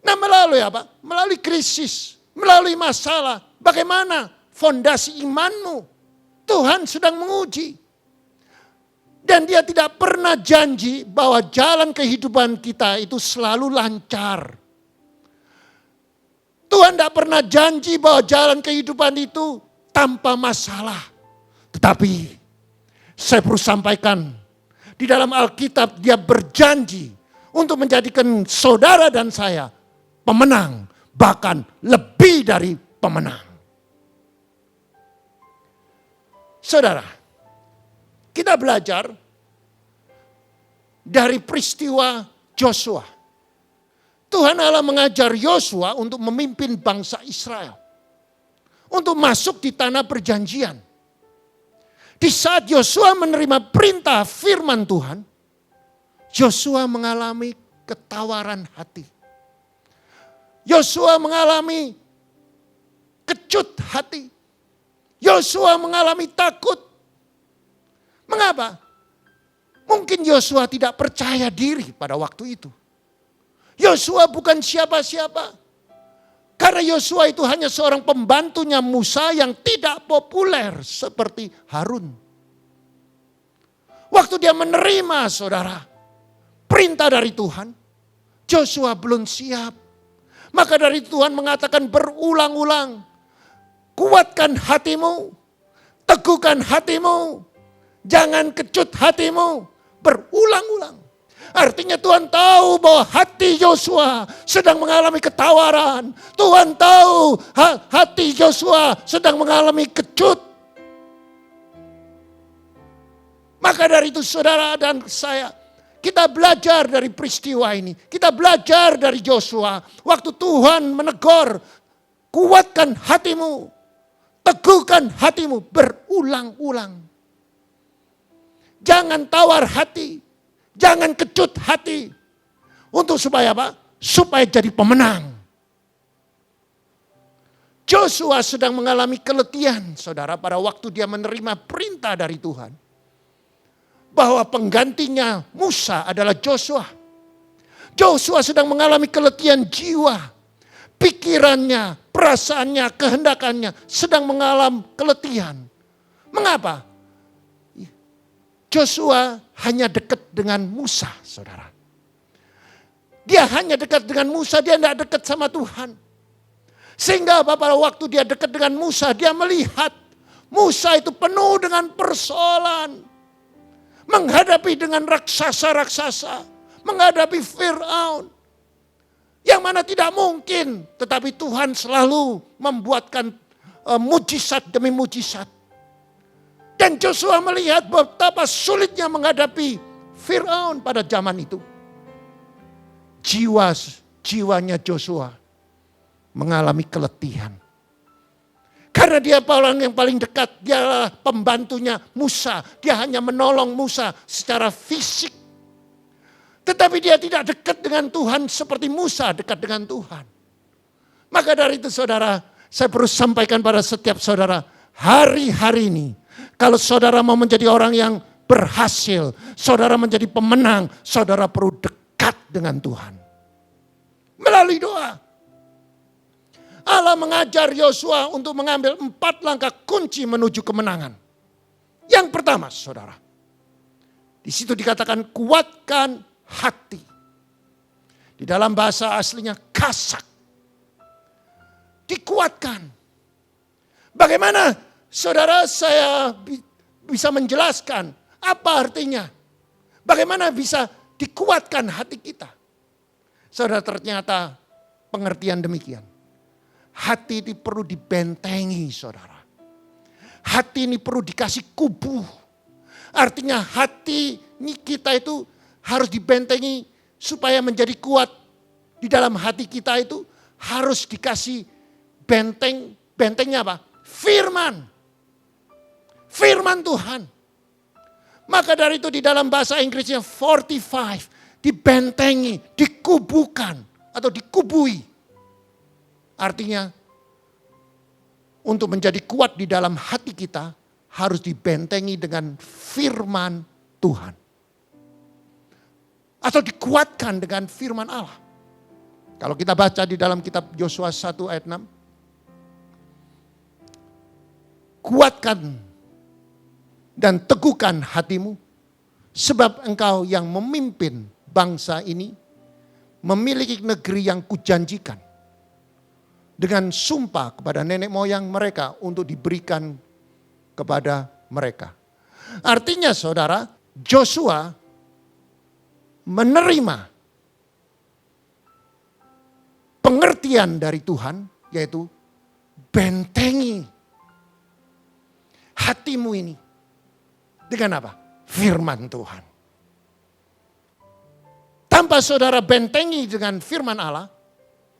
Nah melalui apa? Melalui krisis, melalui masalah, bagaimana fondasi imanmu? Tuhan sedang menguji. Dan Dia tidak pernah janji bahwa jalan kehidupan kita itu selalu lancar. Tuhan tidak pernah janji bahwa jalan kehidupan itu tanpa masalah. Tetapi saya perlu sampaikan, di dalam Alkitab Dia berjanji untuk menjadikan saudara dan saya pemenang, bahkan lebih dari pemenang. Saudara, kita belajar dari peristiwa Yosua. Tuhan Allah mengajar Yosua untuk memimpin bangsa Israel. Untuk masuk di tanah perjanjian. Di saat Yosua menerima perintah firman Tuhan, Yosua mengalami ketawaran hati. Yosua mengalami kecut hati. Yosua mengalami takut. Mengapa? Mungkin Yosua tidak percaya diri pada waktu itu. Yosua bukan siapa-siapa. Karena Yosua itu hanya seorang pembantunya Musa yang tidak populer seperti Harun. Waktu dia menerima saudara perintah dari Tuhan, Yosua belum siap. Maka dari Tuhan mengatakan berulang-ulang, kuatkan hatimu, teguhkan hatimu, jangan kecut hatimu, berulang-ulang. Artinya Tuhan tahu bahwa hati Yosua sedang mengalami ketawaran. Tuhan tahu hati Yosua sedang mengalami kecut. Maka dari itu saudara dan saya, kita belajar dari peristiwa ini. Kita belajar dari Yosua. Waktu Tuhan menegur, kuatkan hatimu, teguhkan hatimu, berulang-ulang. Jangan tawar hati. Jangan kecut hati. Untuk supaya apa? Supaya jadi pemenang. Yosua sedang mengalami keletihan, saudara, pada waktu dia menerima perintah dari Tuhan. Bahwa penggantinya Musa adalah Yosua. Yosua sedang mengalami keletihan jiwa. Pikirannya, perasaannya, kehendakannya sedang mengalami keletihan. Mengapa? Yosua hanya dekat dengan Musa, saudara. Dia hanya dekat dengan Musa, dia tidak dekat sama Tuhan. Sehingga pada waktu dia dekat dengan Musa, dia melihat Musa itu penuh dengan persoalan. Menghadapi dengan raksasa-raksasa, menghadapi Fir'aun. Yang mana tidak mungkin, tetapi Tuhan selalu membuatkan mujizat demi mujizat. Dan Yosua melihat betapa sulitnya menghadapi Fir'aun pada zaman itu. Jiwanya Yosua mengalami keletihan. Karena dia orang yang paling dekat, dia adalah pembantunya Musa. Dia hanya menolong Musa secara fisik. Tetapi dia tidak dekat dengan Tuhan seperti Musa dekat dengan Tuhan. Maka dari itu saudara, saya perlu sampaikan pada setiap saudara, hari-hari ini, kalau saudara mau menjadi orang yang berhasil, saudara menjadi pemenang, saudara perlu dekat dengan Tuhan. Melalui doa. Allah mengajar Yosua untuk mengambil 4 langkah kunci menuju kemenangan. Yang pertama, saudara, di situ dikatakan kuatkan hati. Di dalam bahasa aslinya kasak. Dikuatkan. Bagaimana saudara saya bisa menjelaskan apa artinya? Bagaimana bisa dikuatkan hati kita? Saudara, ternyata pengertian demikian. Hati ini perlu dibentengi, saudara. Hati ini perlu dikasih kubu. Artinya hati ini kita itu harus dibentengi supaya menjadi kuat. Di dalam hati kita itu harus dikasih benteng. Bentengnya apa? Firman. Firman Tuhan. Maka dari itu di dalam bahasa Inggrisnya fortify. Dibentengi, dikubukan atau dikubui. Artinya untuk menjadi kuat di dalam hati kita harus dibentengi dengan firman Tuhan. Atau dikuatkan dengan firman Allah. Kalau kita baca di dalam kitab Yosua 1 ayat 6. Kuatkan dan teguhkan hatimu. Sebab engkau yang memimpin bangsa ini memiliki negeri yang kujanjikan. Dengan sumpah kepada nenek moyang mereka untuk diberikan kepada mereka. Artinya saudara, Joshua menerima pengertian dari Tuhan, yaitu bentengi hatimu ini. Dengan apa? Firman Tuhan. Tanpa saudara bentengi dengan firman Allah,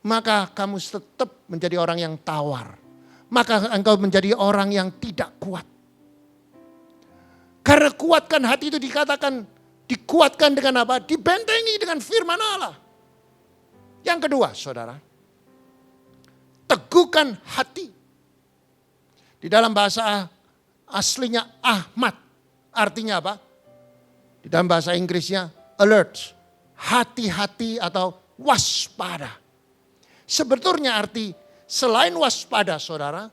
maka kamu tetap menjadi orang yang tawar. Maka engkau menjadi orang yang tidak kuat. Karena kuatkan hati itu dikatakan, dikuatkan dengan apa? Dibentengi dengan firman Allah. Yang kedua, saudara, teguhkan hati. Di dalam bahasa aslinya Ahmad, artinya apa? Di dalam bahasa Inggrisnya alert, hati-hati atau waspada. Sebetulnya arti selain waspada, saudara,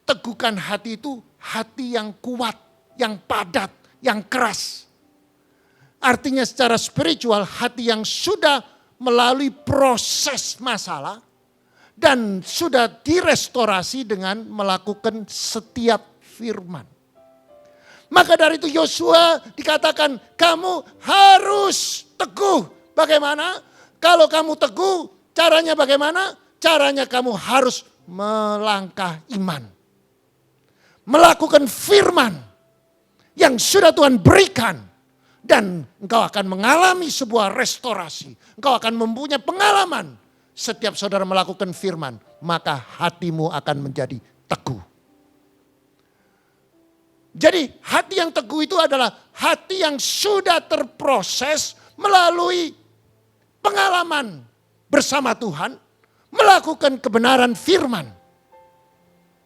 teguhkan hati itu hati yang kuat, yang padat, yang keras. Artinya secara spiritual hati yang sudah melalui proses masalah dan sudah direstorasi dengan melakukan setiap firman. Maka dari itu Yosua dikatakan kamu harus teguh. Bagaimana? Kalau kamu teguh, caranya bagaimana? Caranya kamu harus melangkah iman. Melakukan firman yang sudah Tuhan berikan. Dan engkau akan mengalami sebuah restorasi. Engkau akan mempunyai pengalaman. Setiap saudara melakukan firman, maka hatimu akan menjadi teguh. Jadi hati yang teguh itu adalah hati yang sudah terproses melalui pengalaman bersama Tuhan, melakukan kebenaran firman,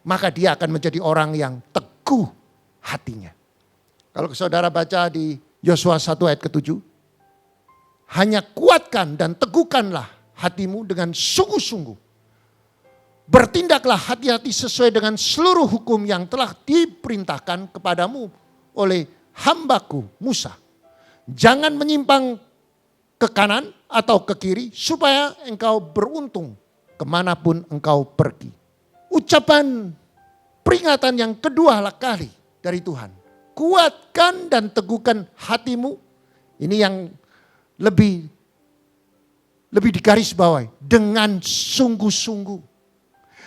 maka dia akan menjadi orang yang teguh hatinya. Kalau saudara baca di Yosua 1 ayat ke-7, hanya kuatkan dan teguhkanlah hatimu dengan sungguh-sungguh. Bertindaklah hati-hati sesuai dengan seluruh hukum yang telah diperintahkan kepadamu oleh hambaku Musa. Jangan menyimpang ke kanan atau ke kiri supaya engkau beruntung kemanapun engkau pergi. Ucapan peringatan yang kedua kali dari Tuhan. Kuatkan dan teguhkan hatimu. Ini yang lebih digarisbawahi. Dengan sungguh-sungguh.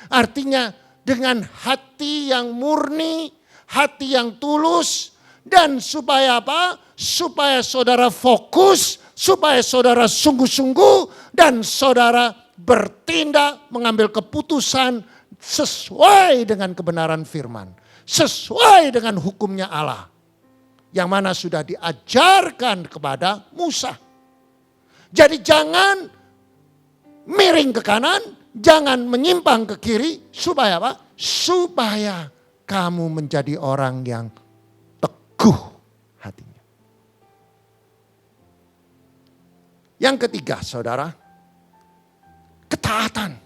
Artinya dengan hati yang murni, hati yang tulus. Dan supaya apa? Supaya saudara fokus, supaya saudara sungguh-sungguh dan saudara bertindak mengambil keputusan sesuai dengan kebenaran firman. Sesuai dengan hukumnya Allah. Yang mana sudah diajarkan kepada Musa. Jadi jangan miring ke kanan, jangan menyimpang ke kiri. Supaya apa? Supaya kamu menjadi orang yang teguh hatinya. Yang ketiga, saudara, ketaatan.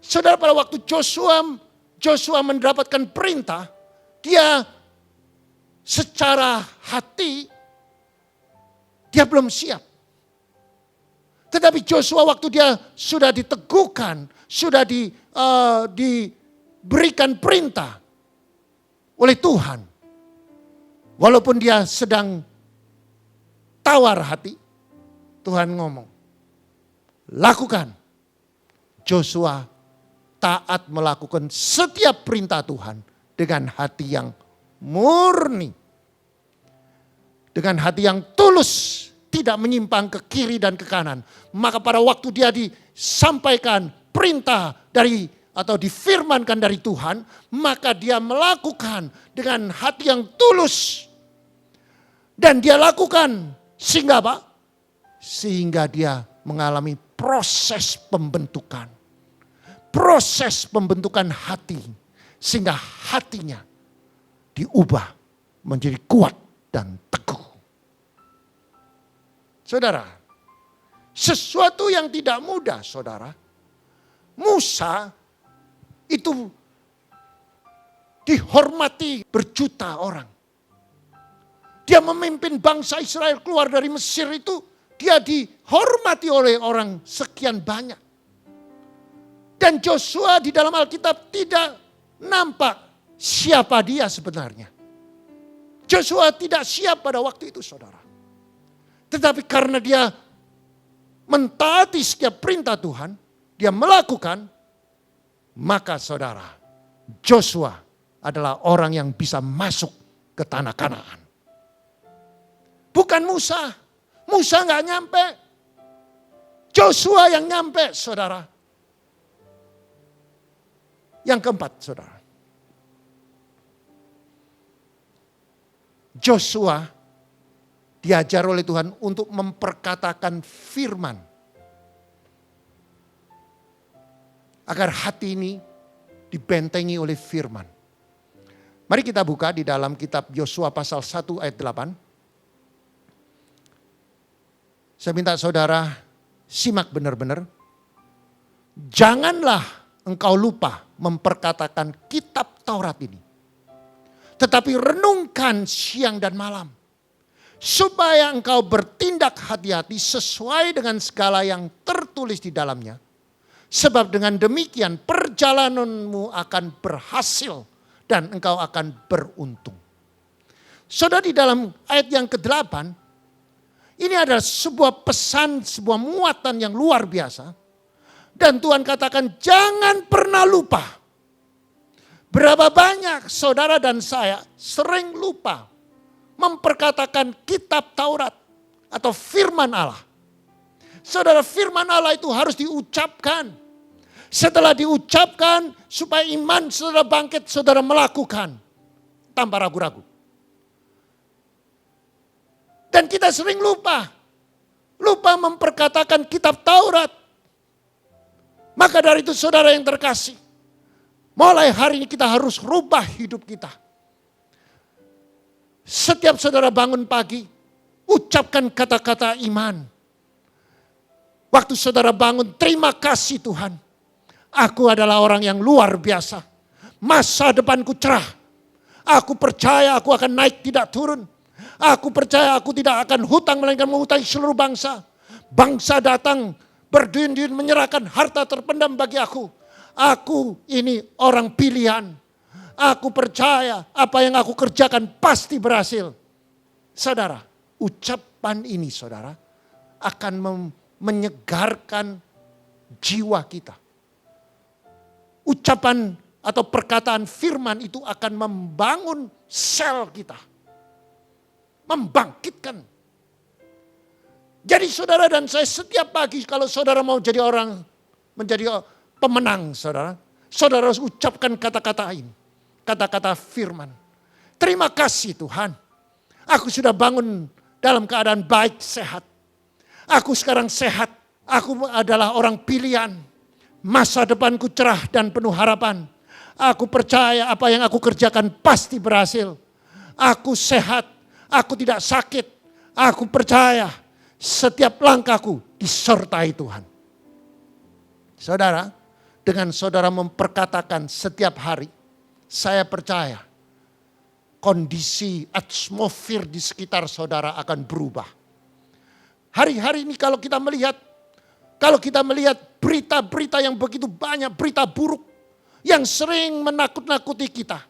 Saudara, pada waktu Joshua mendapatkan perintah, dia secara hati dia belum siap. Tetapi Joshua waktu dia sudah diteguhkan, sudah diberikan perintah oleh Tuhan. Walaupun dia sedang tawar hati, Tuhan ngomong, lakukan. Joshua taat melakukan setiap perintah Tuhan dengan hati yang murni. Dengan hati yang tulus, tidak menyimpang ke kiri dan ke kanan. Maka pada waktu dia disampaikan perintah dari atau difirmankan dari Tuhan, maka dia melakukan dengan hati yang tulus. Dan dia lakukan sehingga apa? Sehingga dia mengalami proses pembentukan. Proses pembentukan hati. Sehingga hatinya diubah menjadi kuat dan teguh. Saudara, sesuatu yang tidak mudah, saudara. Musa itu dihormati berjuta orang. Dia memimpin bangsa Israel keluar dari Mesir itu, dia dihormati oleh orang sekian banyak. Dan Joshua di dalam Alkitab tidak nampak siapa dia sebenarnya. Joshua tidak siap pada waktu itu, saudara. Tetapi karena dia mentaati setiap perintah Tuhan, dia melakukan, maka saudara, Joshua adalah orang yang bisa masuk ke tanah Kanaan. Bukan Musa. Musa nggak nyampe. Joshua yang nyampe, saudara. Yang keempat, saudara. Joshua diajar oleh Tuhan untuk memperkatakan firman. Agar hati ini dibentengi oleh firman. Mari kita buka di dalam kitab Yosua pasal 1 ayat 8. Saya minta saudara simak benar-benar. Janganlah engkau lupa memperkatakan kitab Taurat ini. Tetapi renungkan siang dan malam. Supaya engkau bertindak hati-hati sesuai dengan segala yang tertulis di dalamnya. Sebab dengan demikian perjalananmu akan berhasil dan engkau akan beruntung. Saudara, di dalam ayat yang ke-8, ini adalah sebuah pesan, sebuah muatan yang luar biasa. Dan Tuhan katakan jangan pernah lupa. Berapa banyak saudara dan saya sering lupa memperkatakan kitab Taurat atau firman Allah. Saudara, firman Allah itu harus diucapkan. Setelah diucapkan supaya iman saudara bangkit, saudara melakukan tanpa ragu-ragu. Dan kita sering lupa memperkatakan kitab Taurat. Maka dari itu saudara yang terkasih, mulai hari ini kita harus rubah hidup kita. Setiap saudara bangun pagi, ucapkan kata-kata iman. Waktu saudara bangun, terima kasih Tuhan. Aku adalah orang yang luar biasa. Masa depanku cerah. Aku percaya aku akan naik tidak turun. Aku percaya aku tidak akan hutang melainkan menghutangi seluruh bangsa. Bangsa datang berduyun-duyun menyerahkan harta terpendam bagi aku. Aku ini orang pilihan. Aku percaya apa yang aku kerjakan pasti berhasil. Saudara, ucapan ini saudara akan menyegarkan jiwa kita. Ucapan atau perkataan firman itu akan membangun sel kita. Membangkitkan. Jadi saudara dan saya setiap pagi kalau saudara mau jadi orang, menjadi pemenang saudara. Saudara harus ucapkan kata-kata ini. Kata-kata firman. Terima kasih Tuhan. Aku sudah bangun dalam keadaan baik, sehat. Aku sekarang sehat. Aku adalah orang pilihan. Masa depanku cerah dan penuh harapan. Aku percaya apa yang aku kerjakan pasti berhasil. Aku sehat. Aku tidak sakit. Aku percaya setiap langkahku disertai Tuhan. Saudara, dengan saudara memperkatakan setiap hari, saya percaya kondisi atmosfer di sekitar saudara akan berubah. Hari-hari ini kalau kita melihat berita-berita yang begitu banyak, berita buruk yang sering menakut-nakuti kita.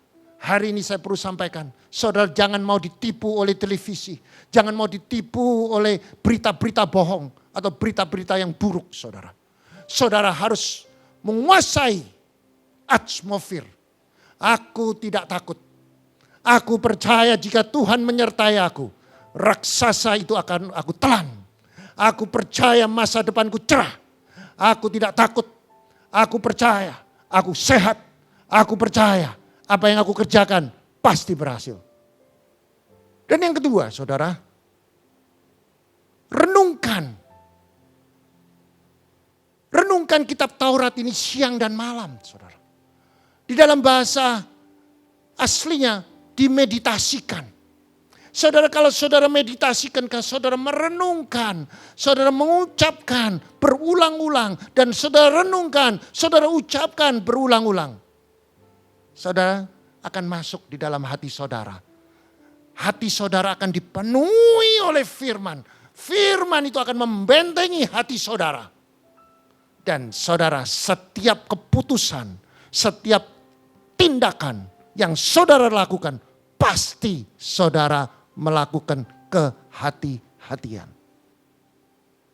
Hari ini saya perlu sampaikan, saudara jangan mau ditipu oleh televisi. Jangan mau ditipu oleh berita-berita bohong atau berita-berita yang buruk, saudara. Saudara harus menguasai atmosfer. Aku tidak takut. Aku percaya jika Tuhan menyertai aku, raksasa itu akan aku telan. Aku percaya masa depanku cerah. Aku tidak takut. Aku percaya. Aku sehat. Aku percaya apa yang aku kerjakan pasti berhasil. Dan yang kedua, saudara, renungkan. Renungkan kitab Taurat ini siang dan malam, saudara. Di dalam bahasa aslinya dimeditasikan. Saudara, kalau saudara meditasikan, kalau saudara merenungkan, saudara mengucapkan berulang-ulang, dan saudara renungkan, saudara ucapkan berulang-ulang, saudara akan masuk di dalam hati saudara. Hati saudara akan dipenuhi oleh firman. Firman itu akan membentengi hati saudara. Dan saudara, setiap keputusan, setiap tindakan yang saudara lakukan, pasti saudara melakukan kehati-hatian.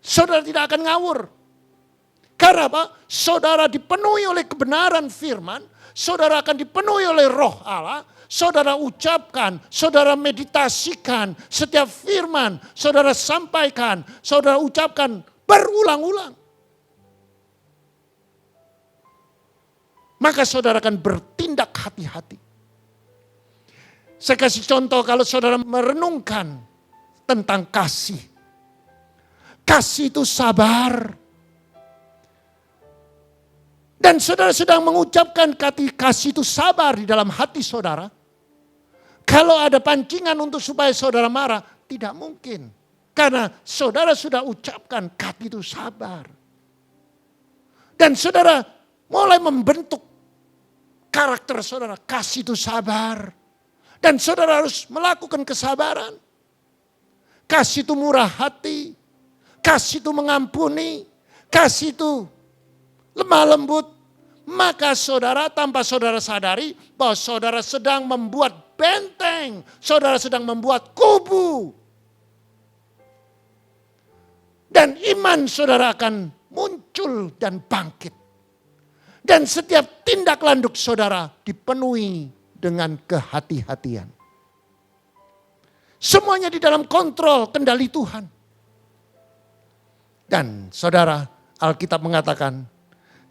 Saudara tidak akan ngawur. Karena apa? Saudara dipenuhi oleh kebenaran firman, saudara akan dipenuhi oleh roh Allah, saudara ucapkan, saudara meditasikan setiap firman, saudara sampaikan, saudara ucapkan berulang-ulang. Maka saudara akan bertindak hati-hati. Saya kasih contoh, kalau saudara merenungkan tentang kasih. Kasih itu sabar. Dan saudara sedang mengucapkan kasih itu sabar di dalam hati saudara. Kalau ada pancingan untuk supaya saudara marah, tidak mungkin. Karena saudara sudah ucapkan kasih itu sabar. Dan saudara mulai membentuk karakter saudara, kasih itu sabar. Dan saudara harus melakukan kesabaran. Kasih itu murah hati. Kasih itu mengampuni. Kasih itu lemah lembut. Maka saudara, tanpa saudara sadari bahwa saudara sedang membuat benteng. Saudara sedang membuat kubu. Dan iman saudara akan muncul dan bangkit. Dan setiap tindak landuk saudara dipenuhi dengan kehati-hatian. Semuanya di dalam kontrol kendali Tuhan. Dan saudara, Alkitab mengatakan,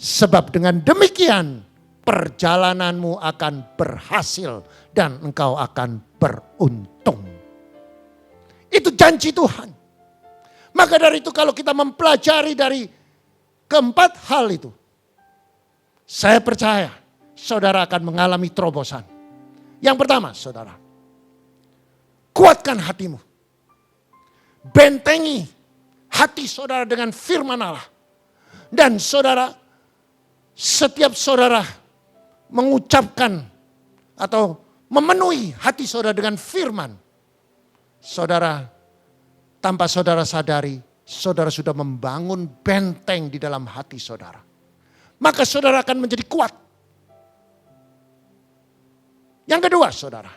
sebab dengan demikian perjalananmu akan berhasil dan engkau akan beruntung. Itu janji Tuhan. Maka dari itu kalau kita mempelajari dari keempat hal itu, saya percaya saudara akan mengalami terobosan. Yang pertama, saudara, kuatkan hatimu. Bentengi hati saudara dengan firman Allah. Dan saudara, setiap saudara mengucapkan atau memenuhi hati saudara dengan firman, saudara, tanpa saudara sadari, saudara sudah membangun benteng di dalam hati saudara. Maka saudara akan menjadi kuat. Yang kedua, saudara,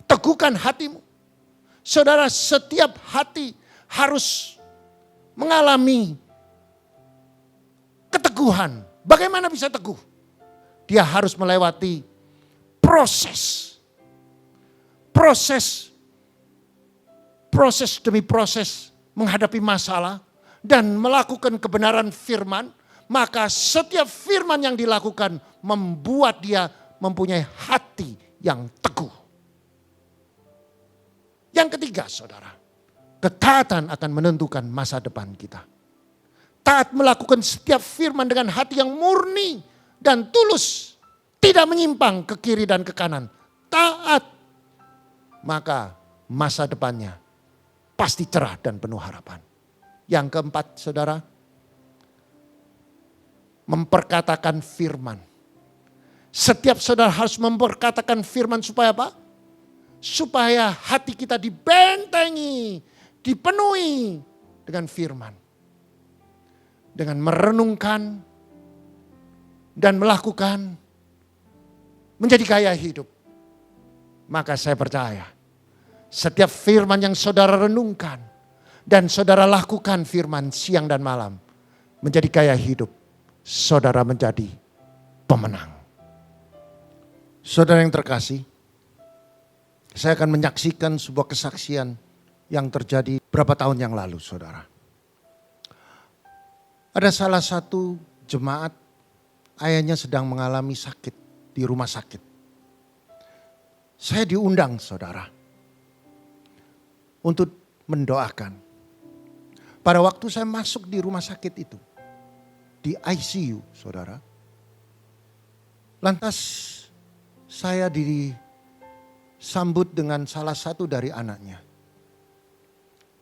teguhkan hatimu. Saudara, setiap hati harus mengalami keteguhan. Bagaimana bisa teguh? Dia harus melewati proses. Proses demi proses menghadapi masalah dan melakukan kebenaran firman. Maka setiap firman yang dilakukan membuat dia mempunyai hati yang teguh. Yang ketiga, saudara, ketaatan akan menentukan masa depan kita. Taat melakukan setiap firman dengan hati yang murni dan tulus. Tidak menyimpang ke kiri dan ke kanan. Taat. Maka masa depannya pasti cerah dan penuh harapan. Yang keempat, saudara, memperkatakan firman. Setiap saudara harus memperkatakan firman supaya apa? Supaya hati kita dibentengi, dipenuhi dengan firman. Dengan merenungkan dan melakukan menjadi gaya hidup. Maka saya percaya setiap firman yang saudara renungkan dan saudara lakukan firman siang dan malam menjadi gaya hidup, saudara menjadi pemenang. Saudara yang terkasih, saya akan menyaksikan sebuah kesaksian yang terjadi berapa tahun yang lalu, saudara. Ada salah satu jemaat, ayahnya sedang mengalami sakit di rumah sakit. Saya diundang, saudara, untuk mendoakan. Pada waktu saya masuk di rumah sakit itu, di ICU, saudara. Lantas saya disambut dengan salah satu dari anaknya.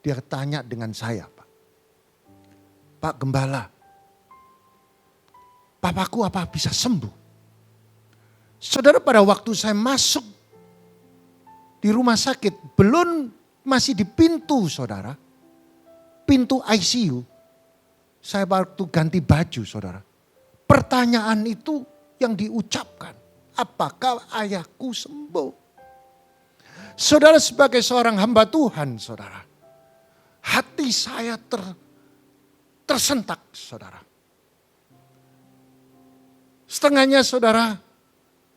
Dia tanya dengan saya, Pak Gembala, papaku apa bisa sembuh? Saudara, pada waktu saya masuk di rumah sakit, belum masih di pintu, saudara. Pintu ICU, saya waktu ganti baju, saudara. Pertanyaan itu yang diucapkan, apakah ayahku sembuh? Saudara, sebagai seorang hamba Tuhan, saudara, hati saya tersentak, saudara. Setengahnya, saudara,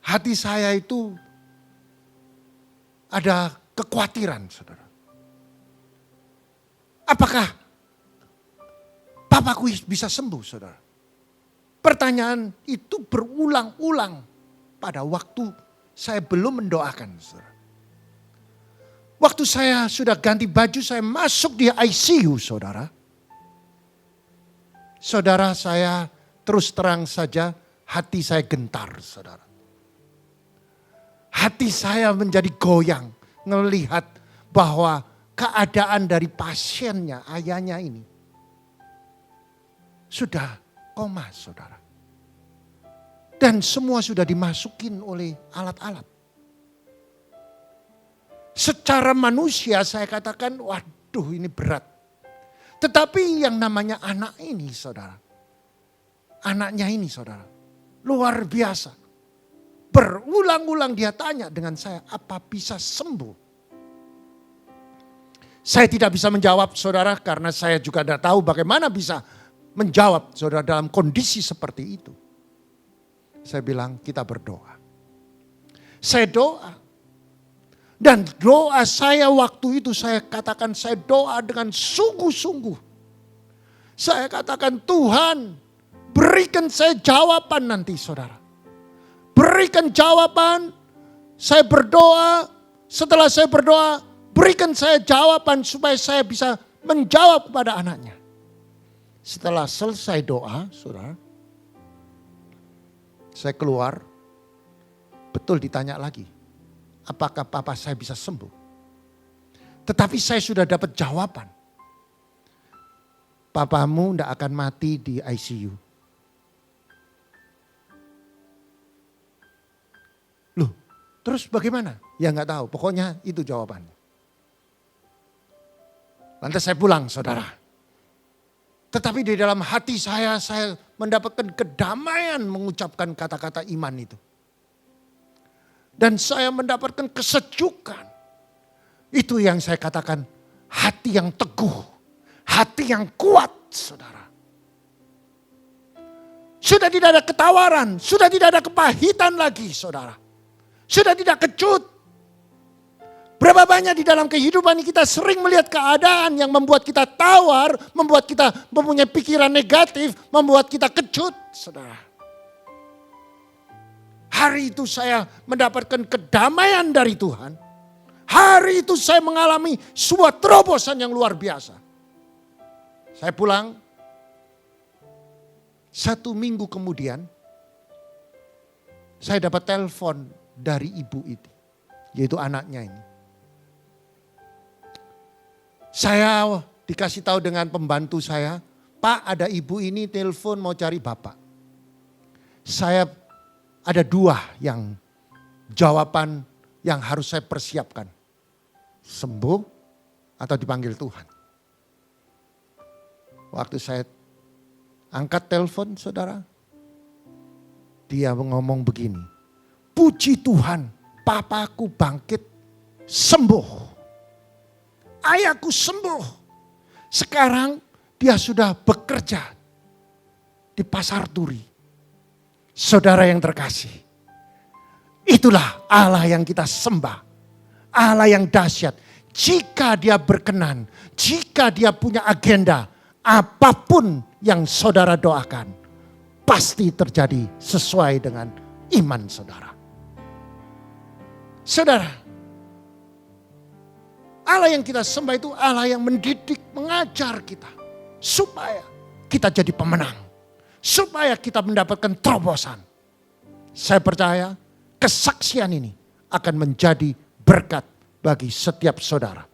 hati saya itu ada kekhawatiran, saudara. Apakah papaku bisa sembuh, saudara? Pertanyaan itu berulang-ulang pada waktu saya belum mendoakan, saudara. Waktu saya sudah ganti baju, saya masuk di ICU, saudara. Saudara, saya terus terang saja, hati saya gentar, saudara. Hati saya menjadi goyang melihat bahwa keadaan dari pasiennya, ayahnya ini sudah koma, saudara. Dan semua sudah dimasukin oleh alat-alat. Secara manusia saya katakan, waduh ini berat. Tetapi yang namanya anak ini, saudara. Anaknya ini, saudara. Luar biasa. Berulang-ulang dia tanya dengan saya, apa bisa sembuh? Saya tidak bisa menjawab, saudara, karena saya juga tidak tahu bagaimana bisa menjawab, saudara, dalam kondisi seperti itu. Saya bilang, kita berdoa. Saya doa. Dan doa saya waktu itu, saya katakan saya doa dengan sungguh-sungguh. Saya katakan, Tuhan, berikan saya jawaban nanti, saudara. Berikan jawaban, saya berdoa, setelah saya berdoa, berikan saya jawaban supaya saya bisa menjawab kepada anaknya. Setelah selesai doa, saudara, saya keluar, betul ditanya lagi, apakah papa saya bisa sembuh? Tetapi saya sudah dapat jawaban. Papamu tidak akan mati di ICU. Loh, terus bagaimana? Ya nggak tahu, pokoknya itu jawabannya. Lantas saya pulang, saudara. Tetapi di dalam hati saya mendapatkan kedamaian mengucapkan kata-kata iman itu. Dan saya mendapatkan kesejukan. Itu yang saya katakan, hati yang teguh, hati yang kuat, saudara. Sudah tidak ada ketawaran, sudah tidak ada kepahitan lagi, saudara. Sudah tidak kecut. Berapa banyak di dalam kehidupan ini kita sering melihat keadaan yang membuat kita tawar, membuat kita mempunyai pikiran negatif, membuat kita kecut, saudara. Hari itu saya mendapatkan kedamaian dari Tuhan. Hari itu saya mengalami sebuah terobosan yang luar biasa. Saya pulang, 1 minggu kemudian, saya dapat telepon dari ibu itu, yaitu anaknya ini. Saya dikasih tahu dengan pembantu saya, Pak, ada ibu ini telepon mau cari bapak. saya ada 2 yang jawaban yang harus saya persiapkan. Sembuh atau dipanggil Tuhan. Waktu saya angkat telepon saudara, dia ngomong begini, puji Tuhan, papaku bangkit sembuh. Ayahku sembuh. Sekarang dia sudah bekerja di Pasar Turi. Saudara yang terkasih, itulah Allah yang kita sembah. Allah yang dahsyat. Jika dia berkenan, jika dia punya agenda, apapun yang saudara doakan, pasti terjadi sesuai dengan iman saudara. Saudara, Allah yang kita sembah itu Allah yang mendidik, mengajar kita. Supaya kita jadi pemenang. Supaya kita mendapatkan terobosan. Saya percaya kesaksian ini akan menjadi berkat bagi setiap saudara.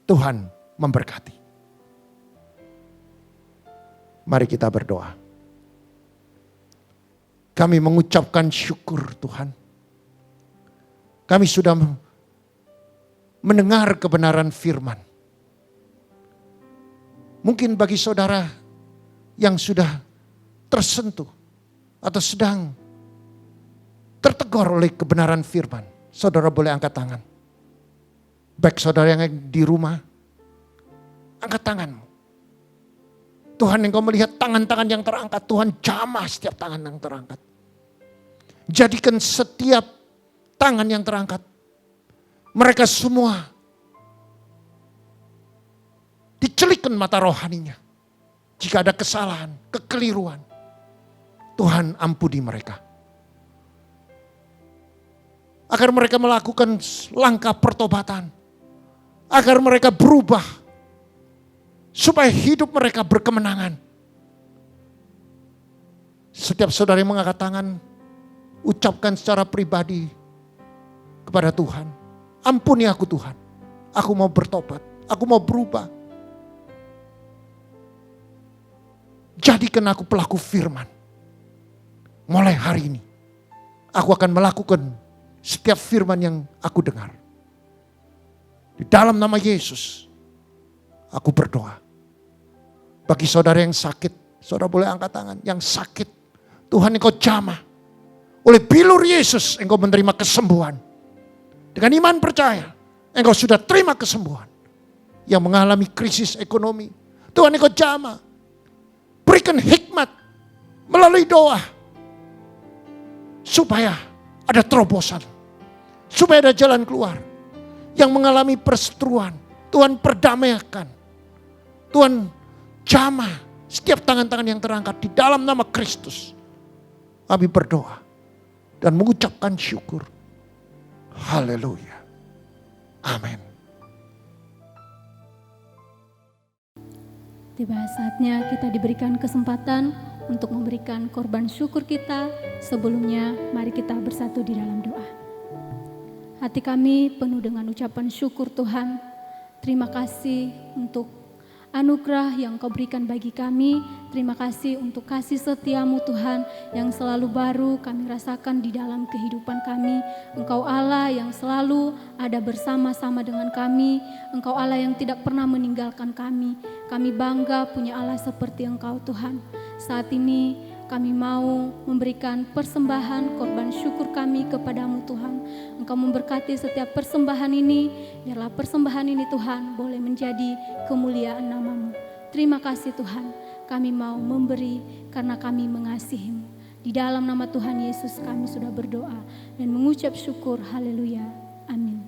Tuhan memberkati. Mari kita berdoa. Kami mengucapkan syukur Tuhan. Kami sudah mendengar kebenaran firman. Mungkin bagi saudara yang sudah tersentuh atau sedang tertegur oleh kebenaran firman, saudara boleh angkat tangan. Baik saudara yang di rumah, angkat tanganmu. Tuhan, engkau melihat tangan-tangan yang terangkat, Tuhan jamah setiap tangan yang terangkat. Jadikan setiap tangan yang terangkat, mereka semua dicelikkan mata rohaninya. Jika ada kesalahan, kekeliruan, Tuhan ampuni mereka. Agar mereka melakukan langkah pertobatan. Agar mereka berubah. Supaya hidup mereka berkemenangan. Setiap saudara yang mengangkat tangan, ucapkan secara pribadi kepada Tuhan. Ampuni aku Tuhan. Aku mau bertobat. Aku mau berubah. Jadikan aku pelaku firman. Mulai hari ini, aku akan melakukan setiap firman yang aku dengar. Di dalam nama Yesus, aku berdoa. Bagi saudara yang sakit, saudara boleh angkat tangan. Yang sakit, Tuhan engkau jamah. Oleh bilur Yesus, engkau menerima kesembuhan. Dengan iman percaya, engkau sudah terima kesembuhan. Yang mengalami krisis ekonomi, Tuhan engkau jamah. Berikan hikmat melalui doa. Supaya ada terobosan. Supaya ada jalan keluar. Yang mengalami perseteruan, Tuhan perdamaikan. Tuhan jamah setiap tangan-tangan yang terangkat di dalam nama Kristus. Kami berdoa dan mengucapkan syukur. Haleluya. Amin. Tiba saatnya kita diberikan kesempatan untuk memberikan korban syukur kita. Sebelumnya mari kita bersatu di dalam doa. Hati kami penuh dengan ucapan syukur Tuhan. Terima kasih untuk anugerah yang Kau berikan bagi kami. Terima kasih untuk kasih setiamu Tuhan yang selalu baru kami rasakan di dalam kehidupan kami. Engkau Allah yang selalu ada bersama-sama dengan kami. Engkau Allah yang tidak pernah meninggalkan kami. Kami bangga punya Allah seperti Engkau Tuhan. Saat ini kami mau memberikan persembahan korban syukur kami kepadamu Tuhan. Engkau memberkati setiap persembahan ini. Biarlah persembahan ini Tuhan boleh menjadi kemuliaan nama-Mu. Terima kasih Tuhan. Kami mau memberi karena kami mengasihi-Mu. Di dalam nama Tuhan Yesus kami sudah berdoa dan mengucap syukur. Haleluya. Amin.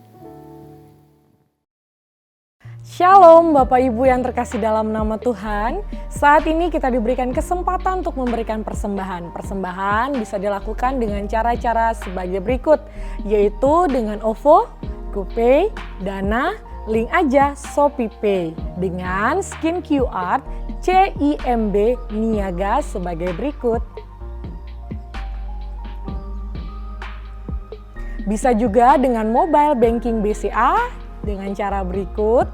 Shalom Bapak Ibu yang terkasih dalam nama Tuhan. Saat ini kita diberikan kesempatan untuk memberikan persembahan. Persembahan bisa dilakukan dengan cara-cara sebagai berikut, yaitu dengan OVO, GoPay, Dana, link aja ShopeePay dengan scan QR CIMB Niaga sebagai berikut. Bisa juga dengan mobile banking BCA dengan cara berikut.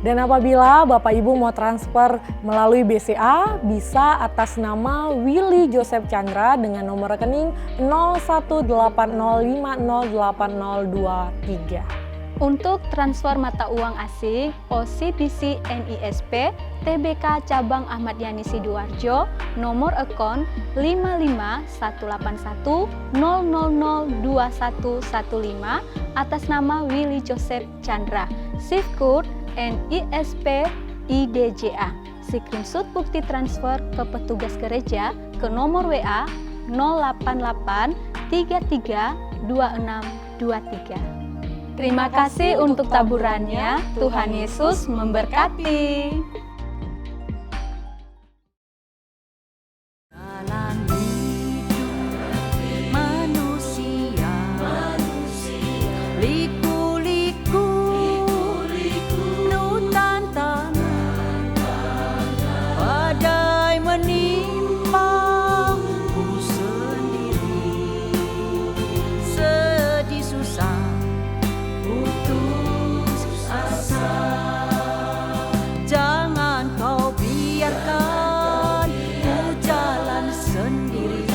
Dan apabila Bapak Ibu mau transfer melalui BCA, bisa atas nama Willy Joseph Chandra dengan nomor rekening 0180508023. Untuk transfer mata uang asing, OCBC NISP, TBK Cabang Ahmad Yani Sidoarjo, nomor akun 55181002115 atas nama Willy Joseph Chandra, SIF code NISP IDJA. Screenshot bukti transfer ke petugas gereja ke nomor WA 088 33 2623. Terima kasih untuk taburannya. Tuhan Yesus memberkati. Jalan hidup manusia, liku-liku, penuh tantangan, badai menimpa ku sendiri, sedih susah putus asa. Jangan kau biarkan ku jalan sendiri.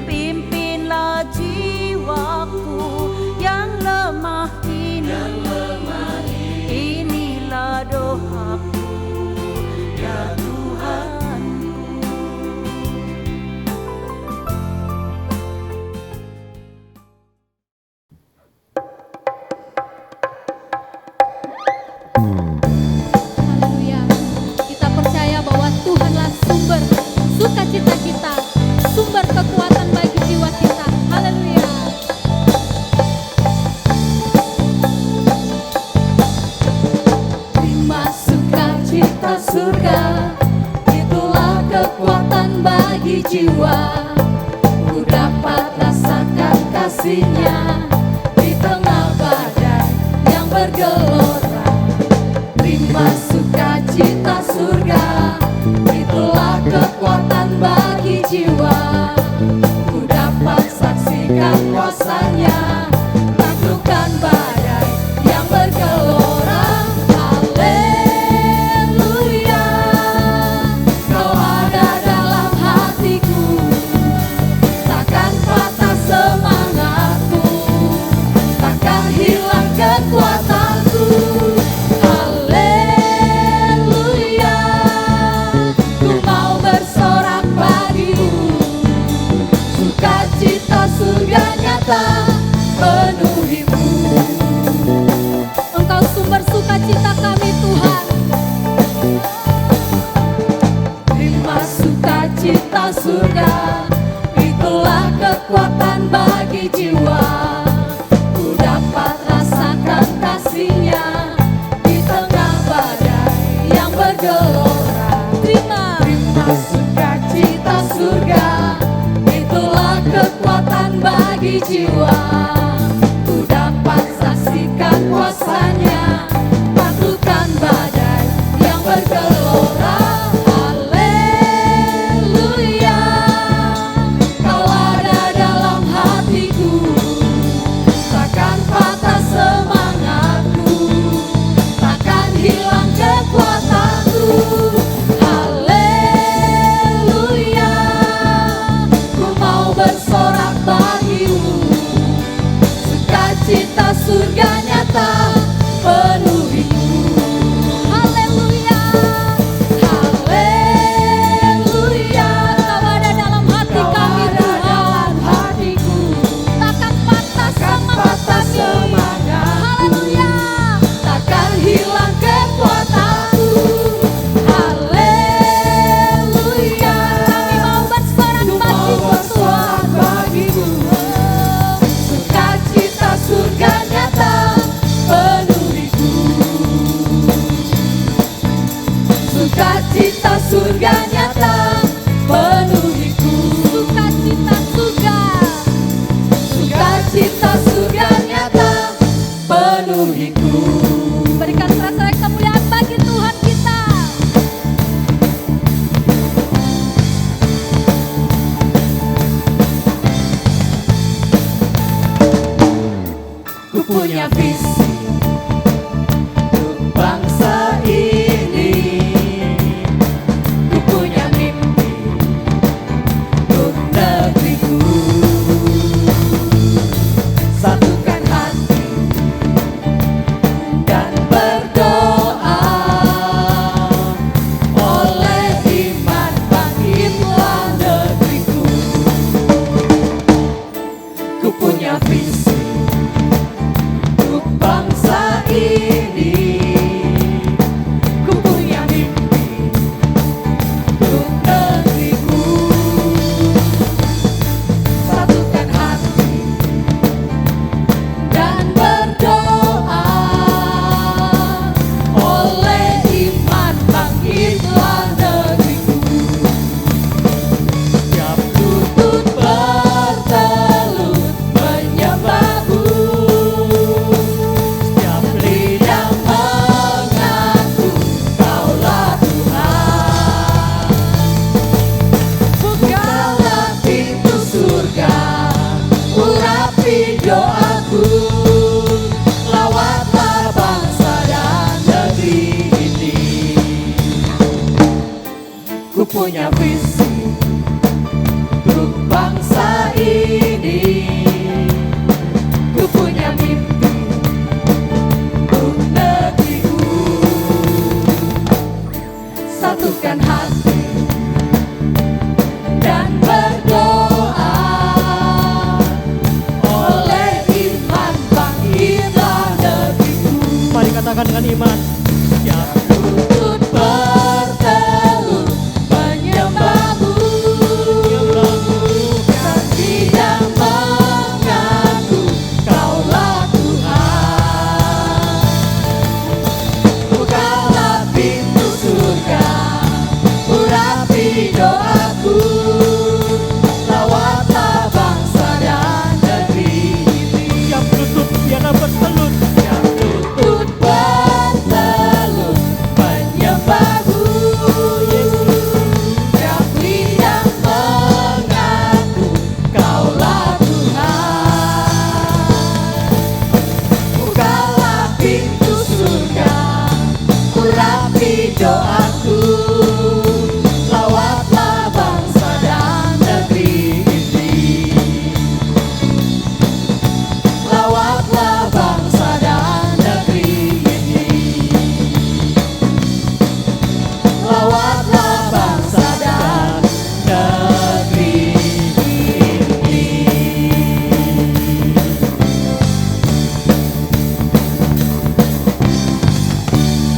Pimpinlah jiwaku yang lemah ini. Inilah doaku ya Tuhanku. Haleluya. Kita percaya bahwa Tuhanlah sumber sukacita kita, sumber kekuatan bagi jiwa kita. Haleluya. Terima sukacita surga, itulah kekuatan bagi jiwa. Ku dapat rasakan kasih-Nya di tengah badai yang bergelora. Terima sukacita surga, itulah kekuatan bagi jiwa. Ku dapat saksikan kuasa-Nya, taklukkan badai yang bergelora. Haleluya, Kau ada dalam hatiku, takkan patah semangatku, takkan hilang kekuatanku. Haleluya, ku mau bersorak bagimu, sukacita surga nyata penuhimu. Engkau sumber sukacita kami Tuhan. Terima sukacita surga, itulah kekuatan bagi jiwa. Ku dapat rasakan kasih-Nya di tengah badai yang bergelora. Terima sukacita surga, itulah kekuatan bagi jiwa. Ku dapat saksikan kuasa-Nya, taklukkan badai yang bergelora. Haleluya, Kau ada dalam hatiku, takkan patah semangatku, takkan hilang kekuatanku. Haleluya, ku mau bersorak bagimu, bangsa ini. Ku punya mimpi untuk negeriku. Satukan hati dan berdoa. Oleh iman bangkitlah negeriku. Mari katakan dengan iman. Siap lutut bertelut menyembahmu, dan tidak mengaku Kaulah Tuhan. Bukalah pintu surga, urapi doaku. Lawatlah bangsa dan negeri ini. Siap lutut biar bertelut, siap lutut bertelut menyembahmu, Yesus. Siap lidah mengaku Kaulah Tuhan. Bukalah pintu surga, urapi doaku. Lawatlah bangsa dan negeri ini. Lawatlah bangsa dan negeri ini. Lawatlah bangsa dan negeri ini.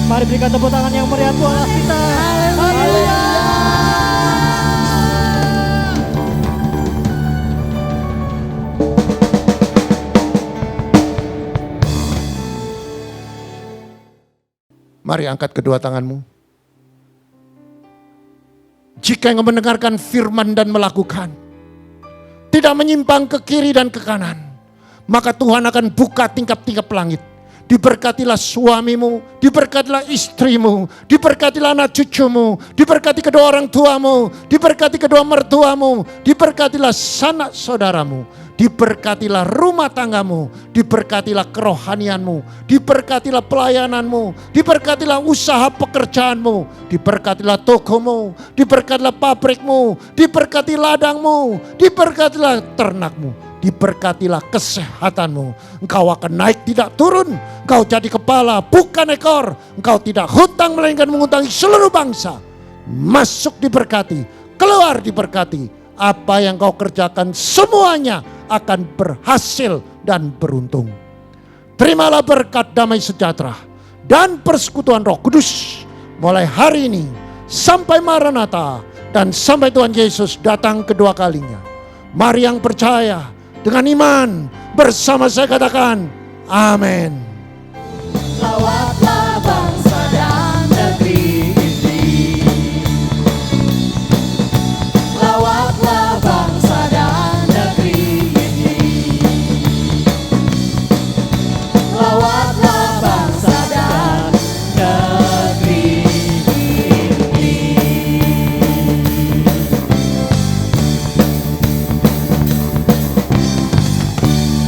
Mari berikan tepuk tangan yang meriah buat Allah kita. Haleluya. Mari angkat kedua tanganmu. Jika engkau mendengarkan firman dan melakukan, tidak menyimpang ke kiri dan ke kanan, maka Tuhan akan buka tingkap-tingkap langit. Diberkatilah suamimu, diberkatilah istrimu, diberkatilah anak cucumu, diberkati kedua orang tuamu, diberkati kedua mertuamu, diberkatilah sanak saudaramu, diberkatilah rumah tanggamu, diberkatilah kerohanianmu, diberkatilah pelayananmu, diberkatilah usaha pekerjaanmu, diberkatilah tokomu, diberkatilah pabrikmu, diberkati ladangmu, diberkatilah ternakmu, diberkatilah kesehatanmu. Engkau akan naik tidak turun, engkau jadi kepala bukan ekor, engkau tidak hutang melainkan mengutangi seluruh bangsa. Masuk diberkati, keluar diberkati. Apa yang kau kerjakan semuanya akan berhasil dan beruntung. Terimalah berkat damai sejahtera dan persekutuan Roh Kudus mulai hari ini sampai Maranatha dan sampai Tuhan Yesus datang kedua kalinya. Mari yang percaya dengan iman bersama saya katakan amin. Lawatlah bangsa dan negeri ini. Lawatlah bangsa dan negeri ini. Lawatlah bangsa dan negeri ini.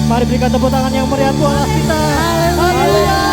Mari berikan tepuk tangan yang meriah buat Allah kita. Haleluya.